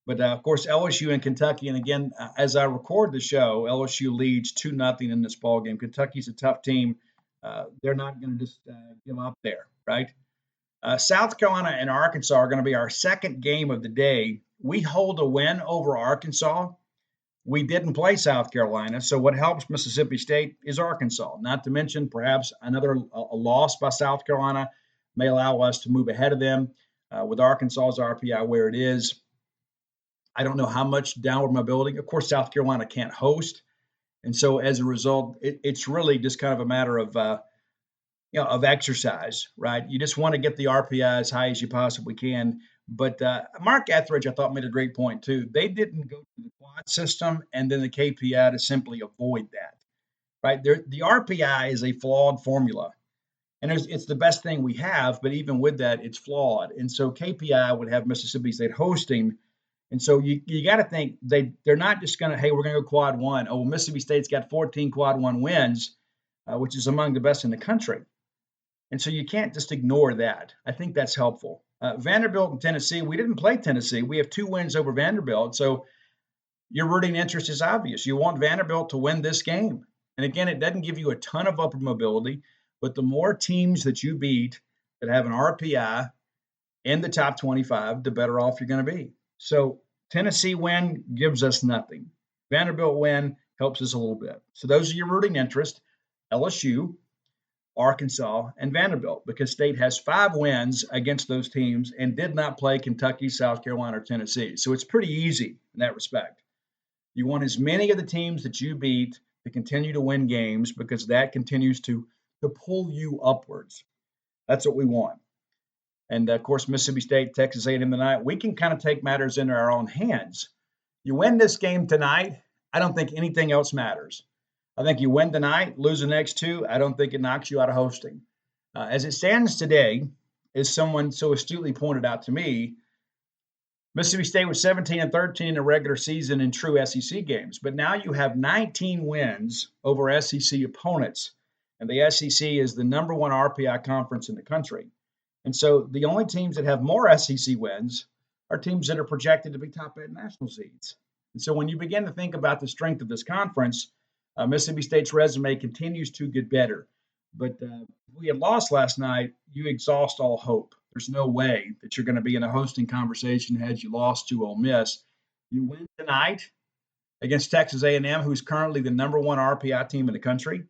Speaker 1: But, of course, LSU and Kentucky. And, again, as I record the show, LSU leads 2-0 in this ballgame. Kentucky's a tough team. They're not going to just give up there, right? South Carolina and Arkansas are going to be our second game of the day. We hold a win over Arkansas. We didn't play South Carolina, so what helps Mississippi State is Arkansas. Not to mention, perhaps another a loss by South Carolina may allow us to move ahead of them with Arkansas's RPI where it is. I don't know how much downward mobility. Of course, South Carolina can't host, and so as a result, it's really just kind of a matter of of exercise, right? You just want to get the RPI as high as you possibly can. But Mark Etheridge, I thought, made a great point too. They didn't go to the quad system and then the KPI to simply avoid that, right? The RPI is a flawed formula, and it's the best thing we have. But even with that, it's flawed. And so KPI would have Mississippi State hosting. And so you got to think they're not just going to, hey, we're going to go quad one. Oh, well, Mississippi State's got 14 quad one wins, which is among the best in the country. And so you can't just ignore that. I think that's helpful. Vanderbilt and Tennessee, we didn't play Tennessee. We have 2 wins over Vanderbilt. So your rooting interest is obvious. You want Vanderbilt to win this game. And again, it doesn't give you a ton of upward mobility, but the more teams that you beat that have an RPI in the top 25, the better off you're going to be. So Tennessee win gives us nothing. Vanderbilt win helps us a little bit. So those are your rooting interests: LSU, Arkansas, and Vanderbilt, because State has 5 wins against those teams and did not play Kentucky, South Carolina, or Tennessee. So it's pretty easy in that respect. You want as many of the teams that you beat to continue to win games, because that continues to pull you upwards. That's what we want. And of course, Mississippi State, Texas A&M tonight, we can kind of take matters into our own hands. You win this game tonight, I don't think anything else matters. I think you win tonight, lose the next 2. I don't think it knocks you out of hosting. As it stands today, as someone so astutely pointed out to me, Mississippi State was 17-13 in the regular season in true SEC games, but now you have 19 wins over SEC opponents, and the SEC is the number 1 RPI conference in the country. And so the only teams that have more SEC wins are teams that are projected to be top 8 national seeds. And so when you begin to think about the strength of this conference, Mississippi State's resume continues to get better. But if we had lost last night, you exhaust all hope. There's no way that you're going to be in a hosting conversation had you lost to Ole Miss. You win tonight against Texas A&M, who's currently the number 1 RPI team in the country.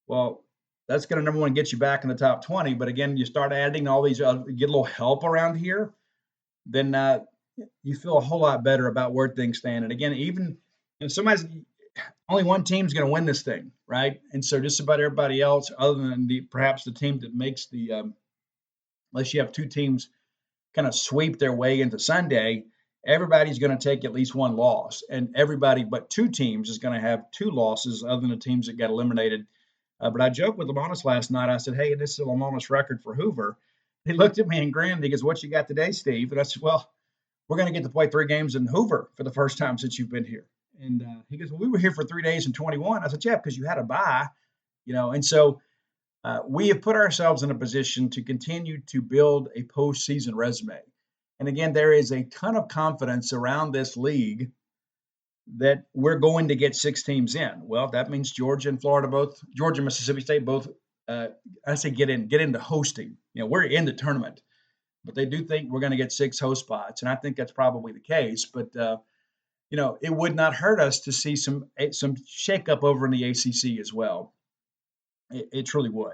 Speaker 1: Well, that's going to, number one, get you back in the top 20. But again, you start adding all these, get a little help around here, then you feel a whole lot better about where things stand. And again, even only one team's going to win this thing, right? And so just about everybody else, other than perhaps the team that makes unless you have 2 teams kind of sweep their way into Sunday, everybody's going to take at least 1 loss. And everybody but 2 teams is going to have 2 losses, other than the teams that got eliminated. But I joked with Lamonis last night. I said, hey, this is a Lamonis record for Hoover. He looked at me and grinned. He goes, what you got today, Steve? And I said, well, we're going to get to play 3 games in Hoover for the first time since you've been here. And he goes, well, we were here for 3 days in 21. I said, yeah, because you had a bye, And so we have put ourselves in a position to continue to build a postseason resume. And again, there is a ton of confidence around this league that we're going to get 6 teams in. Well, that means Georgia and Mississippi State both, I say get into hosting. We're in the tournament, but they do think we're going to get 6 host spots. And I think that's probably the case. But, it would not hurt us to see some shakeup over in the ACC as well. It truly would.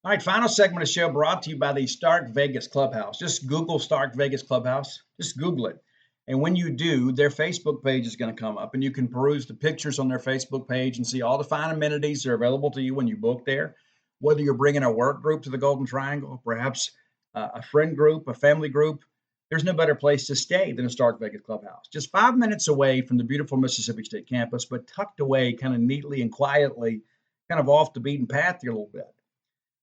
Speaker 1: All right, final segment of the show brought to you by the Stark Vegas Clubhouse. Just Google Stark Vegas Clubhouse. Just Google it. And when you do, their Facebook page is going to come up, and you can peruse the pictures on their Facebook page and see all the fine amenities that are available to you when you book there. Whether you're bringing a work group to the Golden Triangle, perhaps a friend group, a family group, there's no better place to stay than a Stark Vegas Clubhouse. Just 5 minutes away from the beautiful Mississippi State campus, but tucked away kind of neatly and quietly, kind of off the beaten path here a little bit.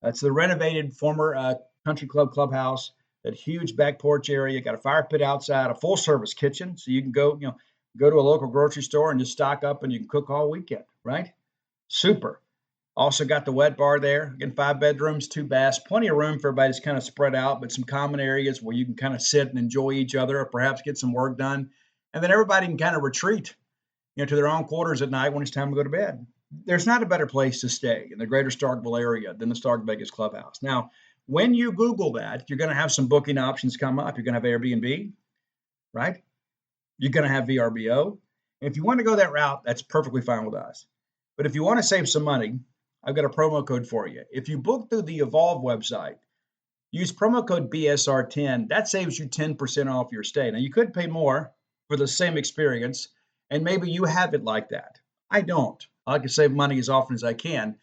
Speaker 1: It's the renovated former country club clubhouse. That huge back porch area, got a fire pit outside, a full service kitchen. So you can go to a local grocery store and just stock up and you can cook all weekend, right? Super. Also got the wet bar there. Again, 5 bedrooms, 2 baths, plenty of room for everybody to kind of spread out, but some common areas where you can kind of sit and enjoy each other or perhaps get some work done. And then everybody can kind of retreat, to their own quarters at night when it's time to go to bed. there's not a better place to stay in the greater Starkville area than the Stark Vegas Clubhouse. Now, when you Google that, you're going to have some booking options come up. You're going to have Airbnb, right? You're going to have VRBO. If you want to go that route, that's perfectly fine with us. But if you want to save some money, I've got a promo code for you. If you book through the Evolve website, use promo code BSR10. That saves you 10% off your stay. Now, you could pay more for the same experience, and maybe you have it like that. I don't. I like to save money as often as I can.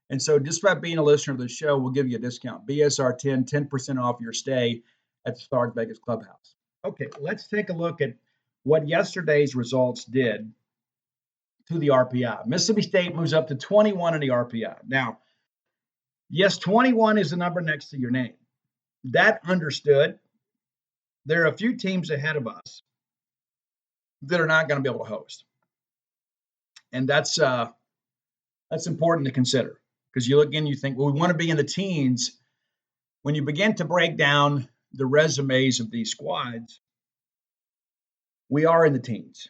Speaker 1: And so just by being a listener to the show, we'll give you a discount. BSR10, 10% off your stay at the Stark Vegas Clubhouse. Okay, let's take a look at what yesterday's results did to the RPI. Mississippi State moves up to 21 in the RPI. Now, yes, 21 is the number next to your name. That understood. There are a few teams ahead of us that are not going to be able to host. And that's important to consider, because you look in, you think, well, we want to be in the teens. When you begin to break down the resumes of these squads, we are in the teens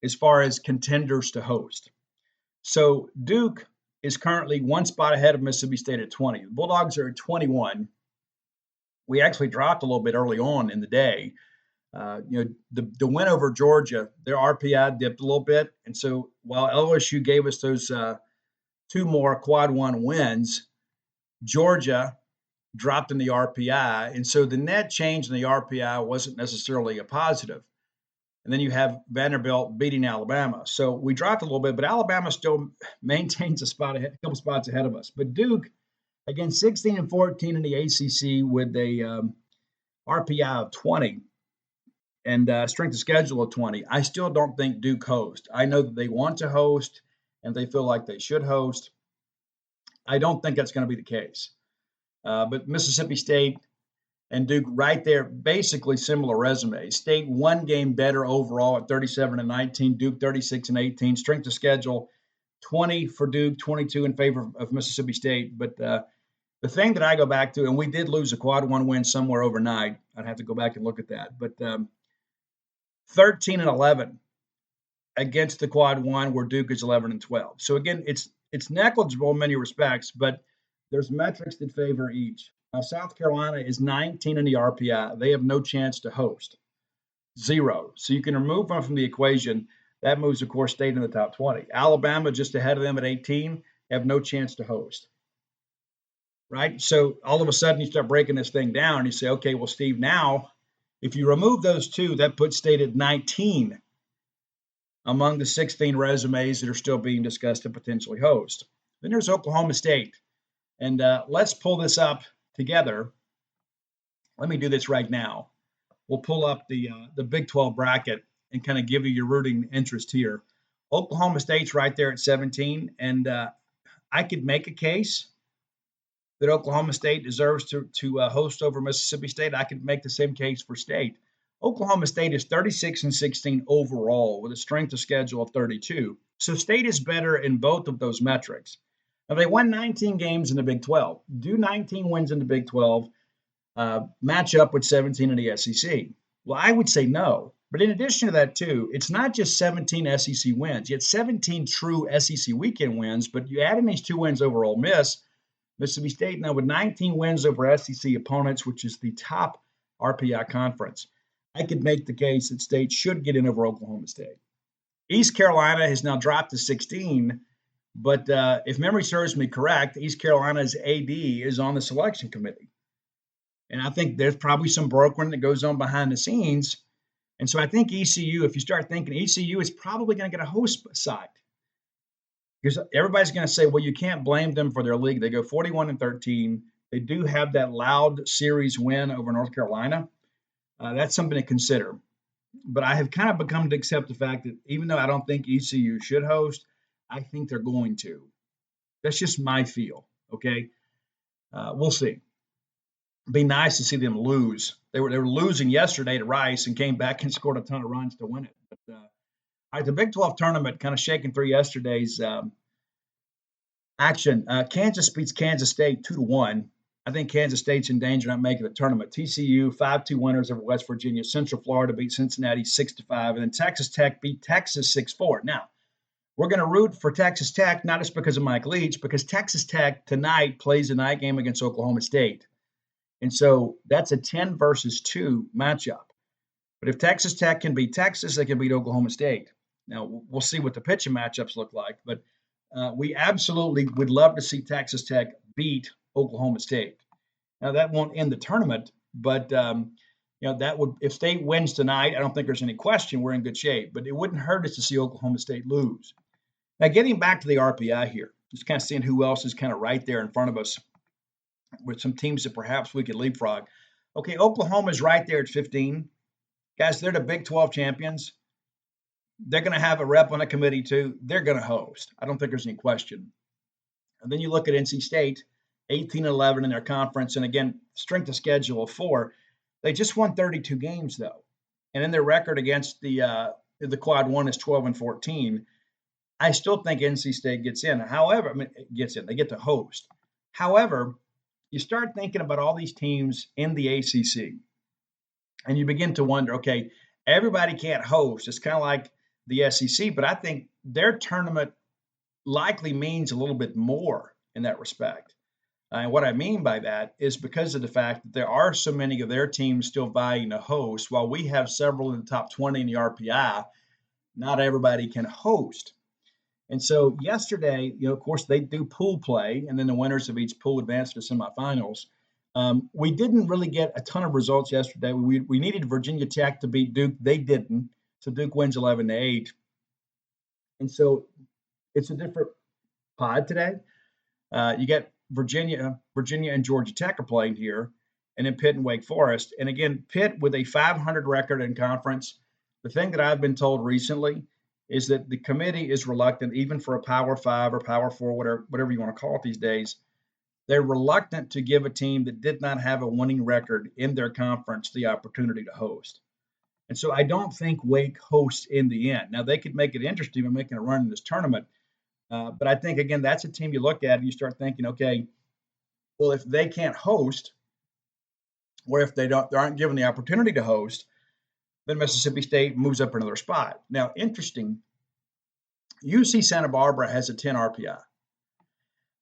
Speaker 1: as far as contenders to host. So Duke is currently one spot ahead of Mississippi State at 20. The Bulldogs are at 21. We actually dropped a little bit early on in the day. The win over Georgia, their RPI dipped a little bit. And so while LSU gave us those two more quad one wins, Georgia dropped in the RPI. And so the net change in the RPI wasn't necessarily a positive. And then you have Vanderbilt beating Alabama. So we dropped a little bit, but Alabama still maintains a couple spots ahead of us. But Duke, again, 16 and 14 in the ACC with a RPI of 20 and strength of schedule of 20. I still don't think Duke hosts. I know that they want to host and they feel like they should host. I don't think that's going to be the case. But Mississippi State and Duke right there, basically similar resumes. State one game better overall at 37 and 19. Duke 36 and 18. Strength of schedule 20 for Duke, 22 in favor of Mississippi State. But the thing that I go back to, and we did lose a quad one win somewhere overnight. I'd have to go back and look at that. But 13 and 11 against the quad one, where Duke is 11 and 12. So again, it's negligible in many respects, but there's metrics that favor each. Now, South Carolina is 19 in the RPI. They have no chance to host. 0. So you can remove them from the equation. That moves, of course, State in the top 20. Alabama just ahead of them at 18, have no chance to host. Right? So all of a sudden you start breaking this thing down and you say, okay, well, Steve, now if you remove those two, that puts State at 19 among the 16 resumes that are still being discussed to potentially host. Then there's Oklahoma State. And let's pull this up together. Let me do this right now. We'll pull up the Big 12 bracket and kind of give you your rooting interest here. Oklahoma State's right there at 17, and I could make a case that Oklahoma State deserves to host over Mississippi State. I could make the same case for State. Oklahoma State is 36 and 16 overall with a strength of schedule of 32. So State is better in both of those metrics. Now, they won 19 games in the Big 12. Do 19 wins in the Big 12 match up with 17 in the SEC? Well, I would say no. But in addition to that, too, it's not just 17 SEC wins. You had 17 true SEC weekend wins, but you add in these 2 wins over Ole Miss, Mississippi State now with 19 wins over SEC opponents, which is the top RPI conference. I could make the case that State should get in over Oklahoma State. East Carolina has now dropped to 16. But if memory serves me correct, East Carolina's AD is on the selection committee. And I think there's probably some brokering that goes on behind the scenes. And so I think ECU, if you start thinking, ECU is probably going to get a host site. Because everybody's going to say, well, you can't blame them for their league. They go 41 and 13. They do have that loud series win over North Carolina. That's something to consider. But I have kind of become to accept the fact that even though I don't think ECU should host, I think they're going to. That's just my feel, okay? We'll see. It'd be nice to see them lose. They were losing yesterday to Rice and came back and scored a ton of runs to win it. But all right, the Big 12 tournament kind of shaking through yesterday's action. Kansas beats Kansas State 2-1. I think Kansas State's in danger of not making the tournament. TCU 5-2 winners over West Virginia. Central Florida beat Cincinnati 6-5, and then Texas Tech beat Texas 6-4. Now, We're going to root for Texas Tech, not just because of Mike Leach, because Texas Tech tonight plays a night game against Oklahoma State. And so that's a 10 versus 2 matchup. But if Texas Tech can beat Texas, they can beat Oklahoma State. Now, we'll see what the pitching matchups look like, but we absolutely would love to see Texas Tech beat Oklahoma State. Now, that won't end the tournament, but that would, if State wins tonight, I don't think there's any question we're in good shape, but it wouldn't hurt us to see Oklahoma State lose. Now, getting back to the RPI here, just kind of seeing who else is kind of right there in front of us with some teams that perhaps we could leapfrog. Okay, Oklahoma's right there at 15. Guys, they're the Big 12 champions. They're going to have a rep on a committee too. They're going to host. I don't think there's any question. And then you look at NC State, 18-11 in their conference, and again, strength of schedule of 4. They just won 32 games though, and in their record against the Quad 1 is 12-14. I still think NC State gets in. However, gets in. They get to host. However, you start thinking about all these teams in the ACC, and you begin to wonder, okay, everybody can't host. It's kind of like the SEC, but I think their tournament likely means a little bit more in that respect. And what I mean by that is because of the fact that there are so many of their teams still vying to host, while we have several in the top 20 in the RPI, not everybody can host. And so yesterday, of course, they do pool play, and then the winners of each pool advance to semifinals. We didn't really get a ton of results yesterday. We needed Virginia Tech to beat Duke. They didn't. So Duke wins 11-8. And so it's a different pod today. You get Virginia and Georgia Tech are playing here, and then Pitt and Wake Forest. And again, Pitt with a 500 record in conference. The thing that I've been told recently is that the committee is reluctant, even for a Power 5 or Power 4, whatever you want to call it these days. They're reluctant to give a team that did not have a winning record in their conference the opportunity to host. And so I don't think Wake hosts in the end. Now, they could make it interesting by making a run in this tournament. But I think, again, that's a team you look at and you start thinking, okay, well, if they can't host, or if they aren't given the opportunity to host, then Mississippi State moves up another spot. Now, interesting, UC Santa Barbara has a 10 RPI.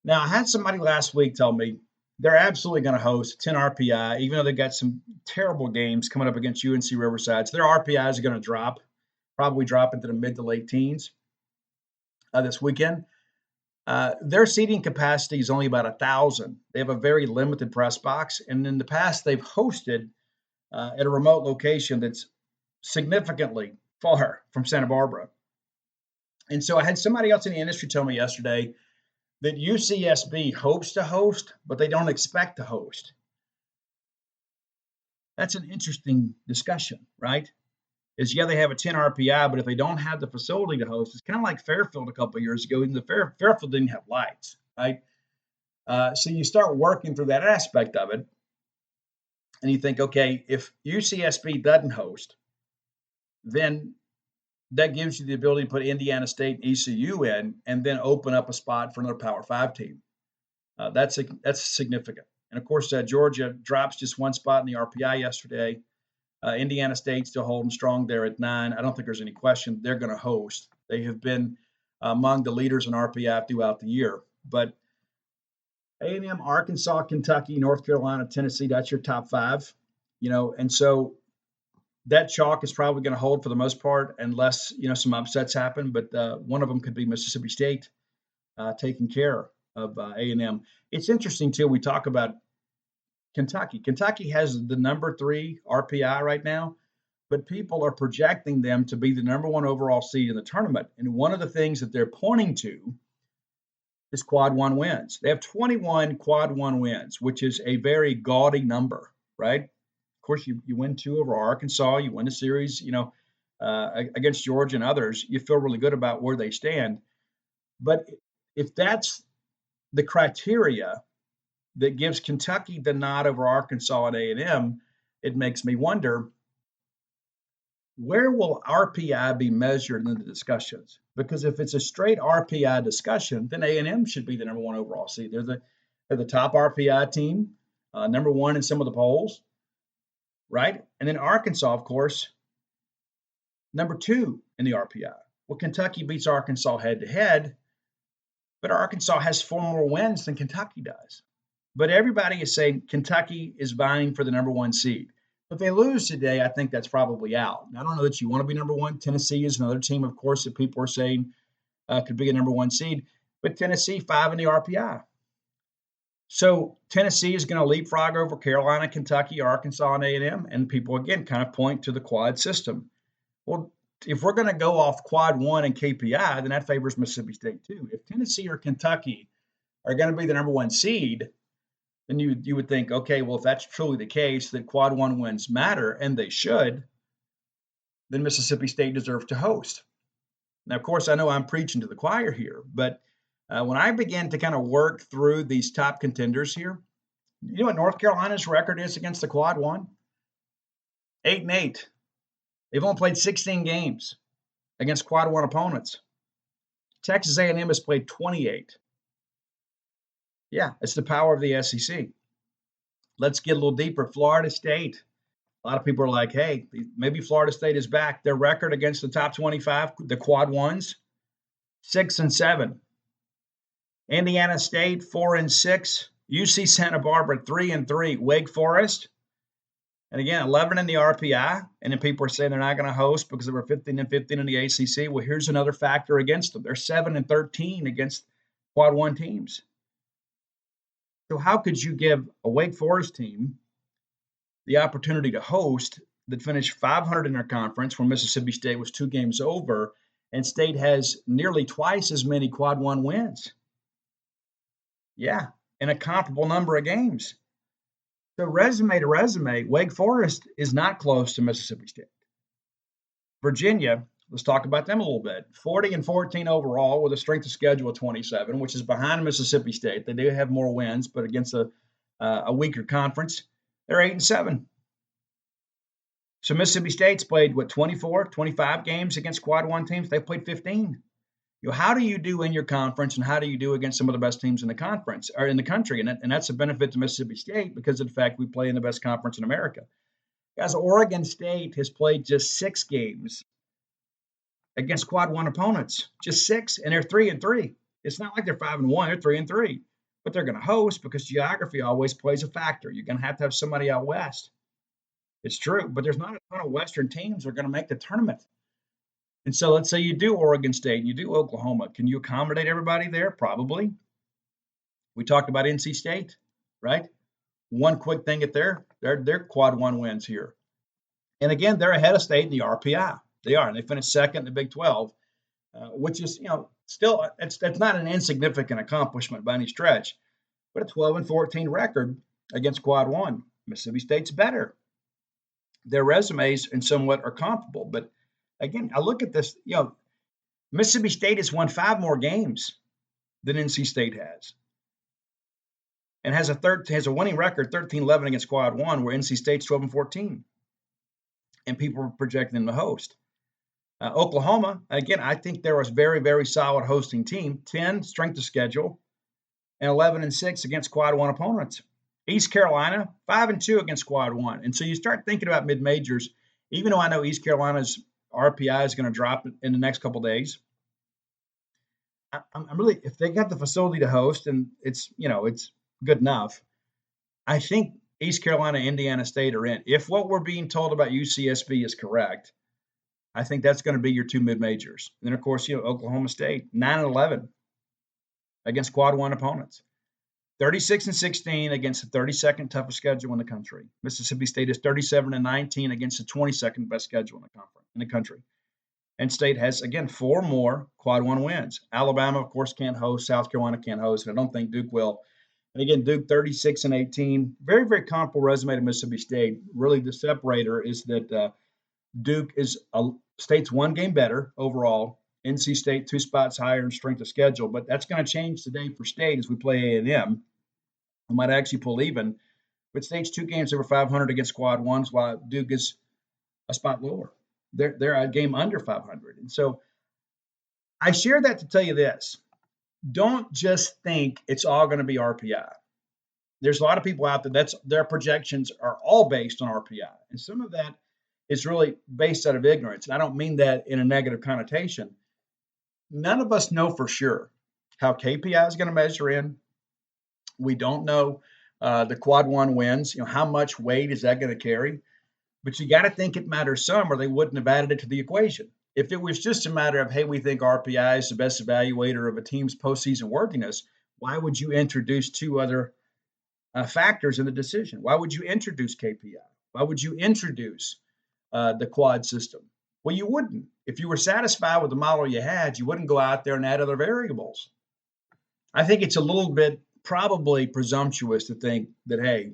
Speaker 1: Now, I had somebody last week tell me they're absolutely going to host 10 RPI, even though they've got some terrible games coming up against UNC Riverside. So their RPIs are going to probably drop into the mid to late teens this weekend. Their seating capacity is only about 1,000. They have a very limited press box. And in the past, they've hosted at a remote location that's significantly far from Santa Barbara. And so I had somebody else in the industry tell me yesterday that UCSB hopes to host, but they don't expect to host. That's an interesting discussion, right? They have a 10 RPI, but if they don't have the facility to host, it's kind of like Fairfield a couple of years ago. Even Fairfield didn't have lights, right? So you start working through that aspect of it, and you think, okay, if UCSB doesn't host, then that gives you the ability to put Indiana State and ECU in, and then open up a spot for another Power 5 team. That's significant. And of course, Georgia drops just one spot in the RPI yesterday. Indiana State still holding strong there at 9. I don't think there's any question they're going to host. They have been among the leaders in RPI throughout the year. But A&M, Arkansas, Kentucky, North Carolina, Tennessee, that's your top 5. And so that chalk is probably going to hold for the most part unless, some upsets happen. But one of them could be Mississippi State taking care of A&M. It's interesting, too, we talk about Kentucky. Kentucky has the number 3 RPI right now, but people are projecting them to be the number 1 overall seed in the tournament. And one of the things that they're pointing to is Quad 1 wins. They have 21 Quad 1 wins, which is a very gaudy number, right? Of course, you win 2 over Arkansas, you win the series, against Georgia and others. You feel really good about where they stand. But if that's the criteria that gives Kentucky the nod over Arkansas and A&M, it makes me wonder, where will RPI be measured in the discussions? Because if it's a straight RPI discussion, then A&M should be the number 1 overall seed. They're the top RPI team, number 1 in some of the polls, right? And then Arkansas, of course, number 2 in the RPI. Well, Kentucky beats Arkansas head to head, but Arkansas has 4 more wins than Kentucky does. But everybody is saying Kentucky is vying for the number 1 seed. If they lose today, I think that's probably out. I don't know that you want to be number 1. Tennessee is another team, of course, that people are saying could be a number 1 seed. But Tennessee, 5 in the RPI. So Tennessee is going to leapfrog over Carolina, Kentucky, Arkansas, and A&M. And people, again, kind of point to the quad system. Well, if we're going to go off quad 1 and KPI, then that favors Mississippi State too. If Tennessee or Kentucky are going to be the number 1 seed, then you would think, okay, well, if that's truly the case, that quad 1 wins matter, and they should, then Mississippi State deserves to host. Now, of course, I know I'm preaching to the choir here, but when I began to kind of work through these top contenders here, you know what North Carolina's record is against the quad 1? 8-8. They've only played 16 games against quad 1 opponents. Texas A&M has played 28. Yeah, it's the power of the SEC. Let's get a little deeper. Florida State. A lot of people are like, hey, maybe Florida State is back. Their record against the top 25, the quad 1s, 6-7. Indiana State, 4-6. UC Santa Barbara, 3-3. Wake Forest, and again, 11 in the RPI. And then people are saying they're not going to host because they were 15-15 in the ACC. Well, here's another factor against them. They're 7-13 against quad 1 teams. So how could you give a Wake Forest team the opportunity to host that finished 500 in their conference when Mississippi State was 2 games over, and State has nearly twice as many quad 1 wins? Yeah, in a comparable number of games. So resume to resume, Wake Forest is not close to Mississippi State. Virginia, let's talk about them a little bit. 40-14 overall with a strength of schedule of 27, which is behind Mississippi State. They do have more wins, but against a weaker conference, they're 8-7. So Mississippi State's played, 24, 25 games against quad 1 teams. They've played 15. How do you do in your conference, and how do you do against some of the best teams in the conference or in the country? And that's a benefit to Mississippi State because of the fact we play in the best conference in America. Guys, Oregon State has played just 6 games against quad 1 opponents, just 6, and they're 3-3. It's not like they're 5-1; they're 3-3. But they're going to host because geography always plays a factor. You're going to have somebody out west. It's true, but there's not a ton of Western teams that are going to make the tournament. And so let's say you do Oregon State and you do Oklahoma. Can you accommodate everybody there? Probably. We talked about NC State, right? One quick thing at their quad 1 wins here. And again, they're ahead of State in the RPI. They are, and they finished second in the Big 12, which is, still that's not an insignificant accomplishment by any stretch, but a 12-14 record against quad 1. Mississippi State's better. Their resumes and somewhat are comparable, but again, I look at this, Mississippi State has won 5 more games than NC State has, and has a winning record 13-11 against quad 1, where NC State's 12-14, and people are projecting them to host. Oklahoma, again, I think they're a very, very solid hosting team. 10 strength of schedule, and 11-6 against quad 1 opponents. East Carolina, 5-2 against quad 1, and so you start thinking about mid majors. Even though I know East Carolina's RPI is going to drop in the next couple of days, I'm really, if they got the facility to host and it's good enough, I think East Carolina, Indiana State are in. If what we're being told about UCSB is correct, I think that's going to be your 2 mid majors. And then of course, Oklahoma State, 9-11 against quad 1 opponents, 36-16 against the 32nd toughest schedule in the country. Mississippi State is 37-19 against the 22nd best schedule in the country. And State has, again, 4 more quad 1 wins. Alabama, of course, can't host. South Carolina can't host. And I don't think Duke will. And again, Duke 36-18. Very, very comparable resume to Mississippi State. Really, the separator is that Duke is State's 1 game better overall. NC State 2 spots higher in strength of schedule, but that's going to change today for State as we play A&M. We might actually pull even, but State's 2 games over 500 against quad 1s, while Duke is a spot lower. They're a game under 500, and so I share that to tell you this: don't just think it's all going to be RPI. There's a lot of people out there their projections are all based on RPI, and some of that is really based out of ignorance. And I don't mean that in a negative connotation. none of us know for sure how KPI is going to measure in. We don't know the quad one wins. How much weight is that going to carry? But you got to think it matters some, or they wouldn't have added it to the equation. If it was just a matter of, hey, we think RPI is the best evaluator of a team's postseason worthiness, why would you introduce two other factors in the decision? Why would you introduce KPI? Why would you introduce the quad system? Well, you wouldn't. If you were satisfied with the model you had, you wouldn't go out there and add other variables. I think it's a little bit probably presumptuous to think that, hey,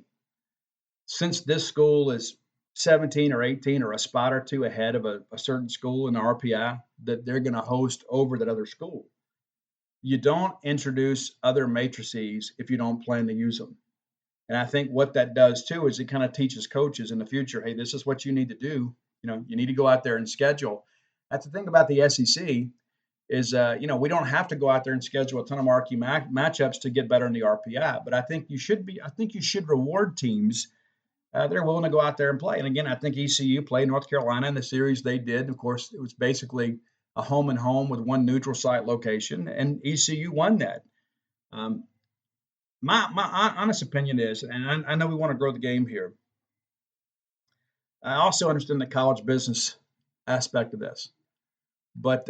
Speaker 1: since this school is 17 or 18 or a spot or two ahead of a certain school in the RPI, that they're going to host over that other school. You don't introduce other matrices if you don't plan to use them. And I think what that does too is it kind of teaches coaches in the future, hey, this is what you need to do. You need to go out there and schedule. That's the thing about the SEC is, we don't have to go out there and schedule a ton of marquee matchups to get better in the RPI. But I think you should reward teams they're willing to go out there and play. And again, I think ECU played North Carolina in the series they did. Of course, it was basically a home and home with one neutral site location, and ECU won that. My honest opinion is, and I know we want to grow the game here, I also understand the college business aspect of this, but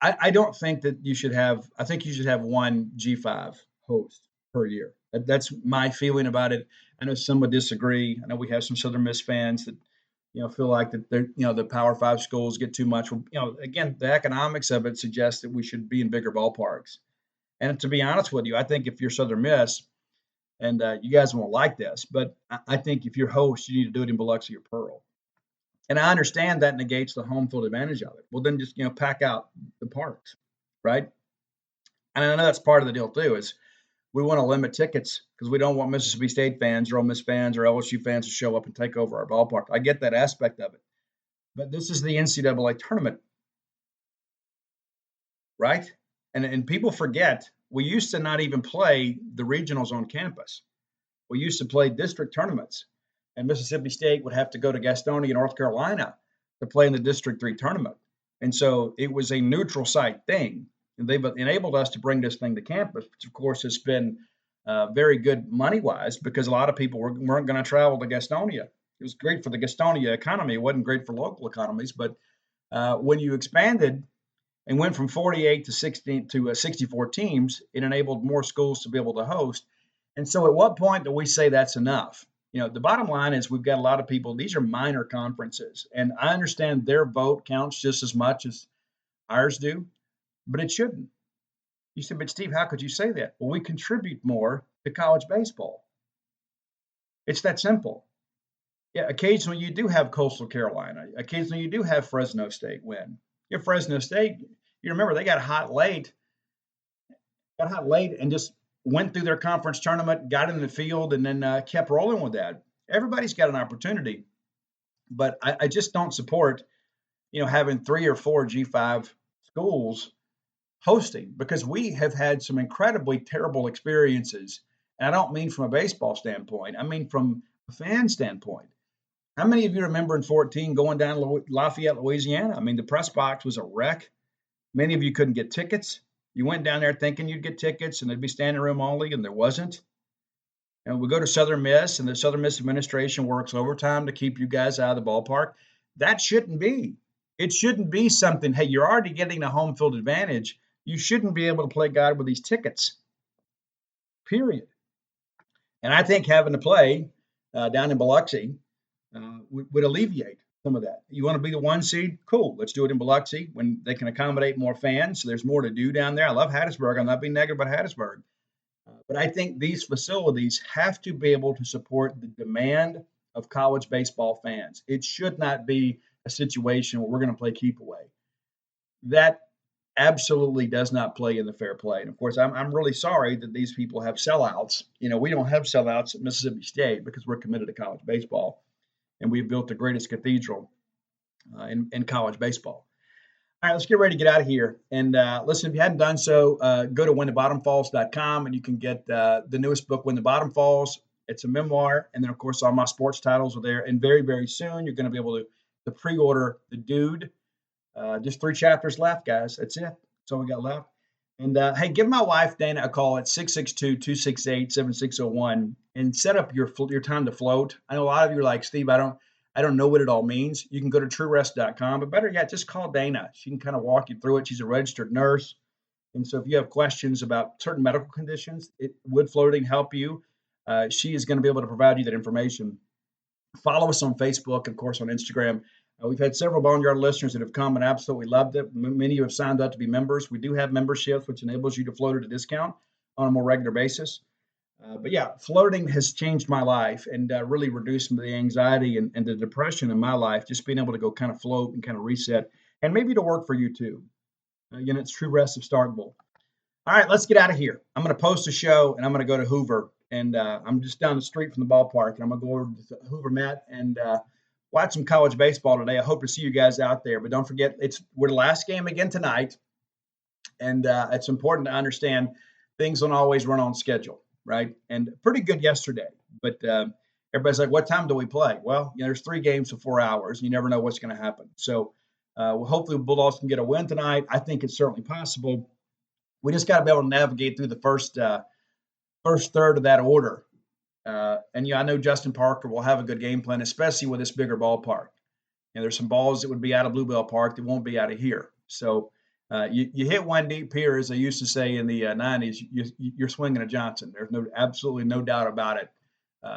Speaker 1: I don't think that you should have. I think you should have one G5 host per year. That's my feeling about it. I know some would disagree. I know we have some Southern Miss fans that feel like that they're the Power Five schools get too much. Again, the economics of it suggests that we should be in bigger ballparks. And to be honest with you, I think if you're Southern Miss, and you guys won't like this, but I think if you're host, you need to do it in Biloxi or Pearl. And I understand that negates the home field advantage of it. Well, then just pack out the parks, right? And I know that's part of the deal too. Is we want to limit tickets because we don't want Mississippi State fans or Ole Miss fans or LSU fans to show up and take over our ballpark. I get that aspect of it, but this is the NCAA tournament, right? And people forget we used to not even play the regionals on campus. We used to play district tournaments, and Mississippi State would have to go to Gastonia, North Carolina, to play in the District 3 tournament. And so it was a neutral site thing. And they've enabled us to bring this thing to campus, which, of course, has been very good money-wise because a lot of people weren't going to travel to Gastonia. It was great for the Gastonia economy. It wasn't great for local economies. But when you expanded and went from 48 to 16 to 64 teams, it enabled more schools to be able to host. And so at what point do we say that's enough? The bottom line is we've got a lot of people. These are minor conferences. And I understand their vote counts just as much as ours do. But it shouldn't. You said, but Steve, how could you say that? Well, we contribute more to college baseball. It's that simple. Yeah, occasionally you do have Coastal Carolina. Occasionally you do have Fresno State win. Fresno State, you remember they got hot late and just went through their conference tournament, got in the field, and then kept rolling with that. Everybody's got an opportunity. But I just don't support, having 3 or 4 G5 schools hosting because we have had some incredibly terrible experiences. And I don't mean from a baseball standpoint. I mean from a fan standpoint. How many of you remember in 14 going down to Lafayette, Louisiana? I mean, the press box was a wreck. Many of you couldn't get tickets. You went down there thinking you'd get tickets and it'd be standing room only, and there wasn't. And we go to Southern Miss, and the Southern Miss administration works overtime to keep you guys out of the ballpark. That shouldn't be. It shouldn't be something, hey, you're already getting a home field advantage. You shouldn't be able to play God with these tickets, period. And I think having to play down in Biloxi would alleviate some of that. You want to be the 1 seed? Cool. Let's do it in Biloxi when they can accommodate more fans. So there's more to do down there. I love Hattiesburg. I'm not being negative about Hattiesburg. But I think these facilities have to be able to support the demand of college baseball fans. It should not be a situation where we're going to play keep away. That absolutely does not play in the fair play. And of course, I'm really sorry that these people have sellouts. We don't have sellouts at Mississippi State because we're committed to college baseball, and we've built the greatest cathedral in college baseball. All right, let's get ready to get out of here. And listen, if you hadn't done so, go to whenthebottomfalls.com, and you can get the newest book, When the Bottom Falls. It's a memoir. And then, of course, all my sports titles are there. And very, very soon, you're going to be able to pre-order The Dude, Just 3 chapters left, guys. That's it. That's all we got left. And hey, give my wife Dana a call at 662-268-7601 and set up your time to float. I know a lot of you are like, Steve, I don't know what it all means. You can go to truerest.com, but better yet, just call Dana. She can kind of walk you through it. She's a registered nurse. And so if you have questions about certain medical conditions, would floating help you? She is going to be able to provide you that information. Follow us on Facebook, of course, on Instagram. We've had several Boneyard listeners that have come and absolutely loved it. Many of you have signed up to be members. We do have memberships, which enables you to float at a discount on a more regular basis. But yeah, floating has changed my life and really reduced some of the anxiety and the depression in my life, just being able to go kind of float and kind of reset, and maybe to work for you too. Again, it's True Rest of Starkville. All right, let's get out of here. I'm going to post a show, and I'm going to go to Hoover, and I'm just down the street from the ballpark, and I'm going to go over to the Hoover Met and watch some college baseball today. I hope to see you guys out there, but don't forget, we're the last game again tonight, and it's important to understand things don't always run on schedule, right? And pretty good yesterday, but everybody's like, what time do we play? Well, there's 3 games for 4 hours. You never know what's going to happen. So hopefully the Bulldogs can get a win tonight. I think it's certainly possible. We just got to be able to navigate through the first third of that order. And I know Justin Parker will have a good game plan, especially with this bigger ballpark. And there's some balls that would be out of Bluebell Park that won't be out of here. So you hit one deep here, as they used to say in the 90s, you're swinging a Johnson. There's absolutely no doubt about it.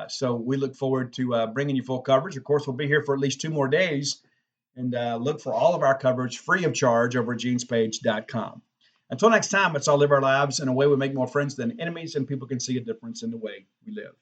Speaker 1: So we look forward to bringing you full coverage. Of course, we'll be here for at least 2 more days. And look for all of our coverage free of charge over at genespage.com. Until next time, let's all live our lives in a way we make more friends than enemies, and people can see a difference in the way we live.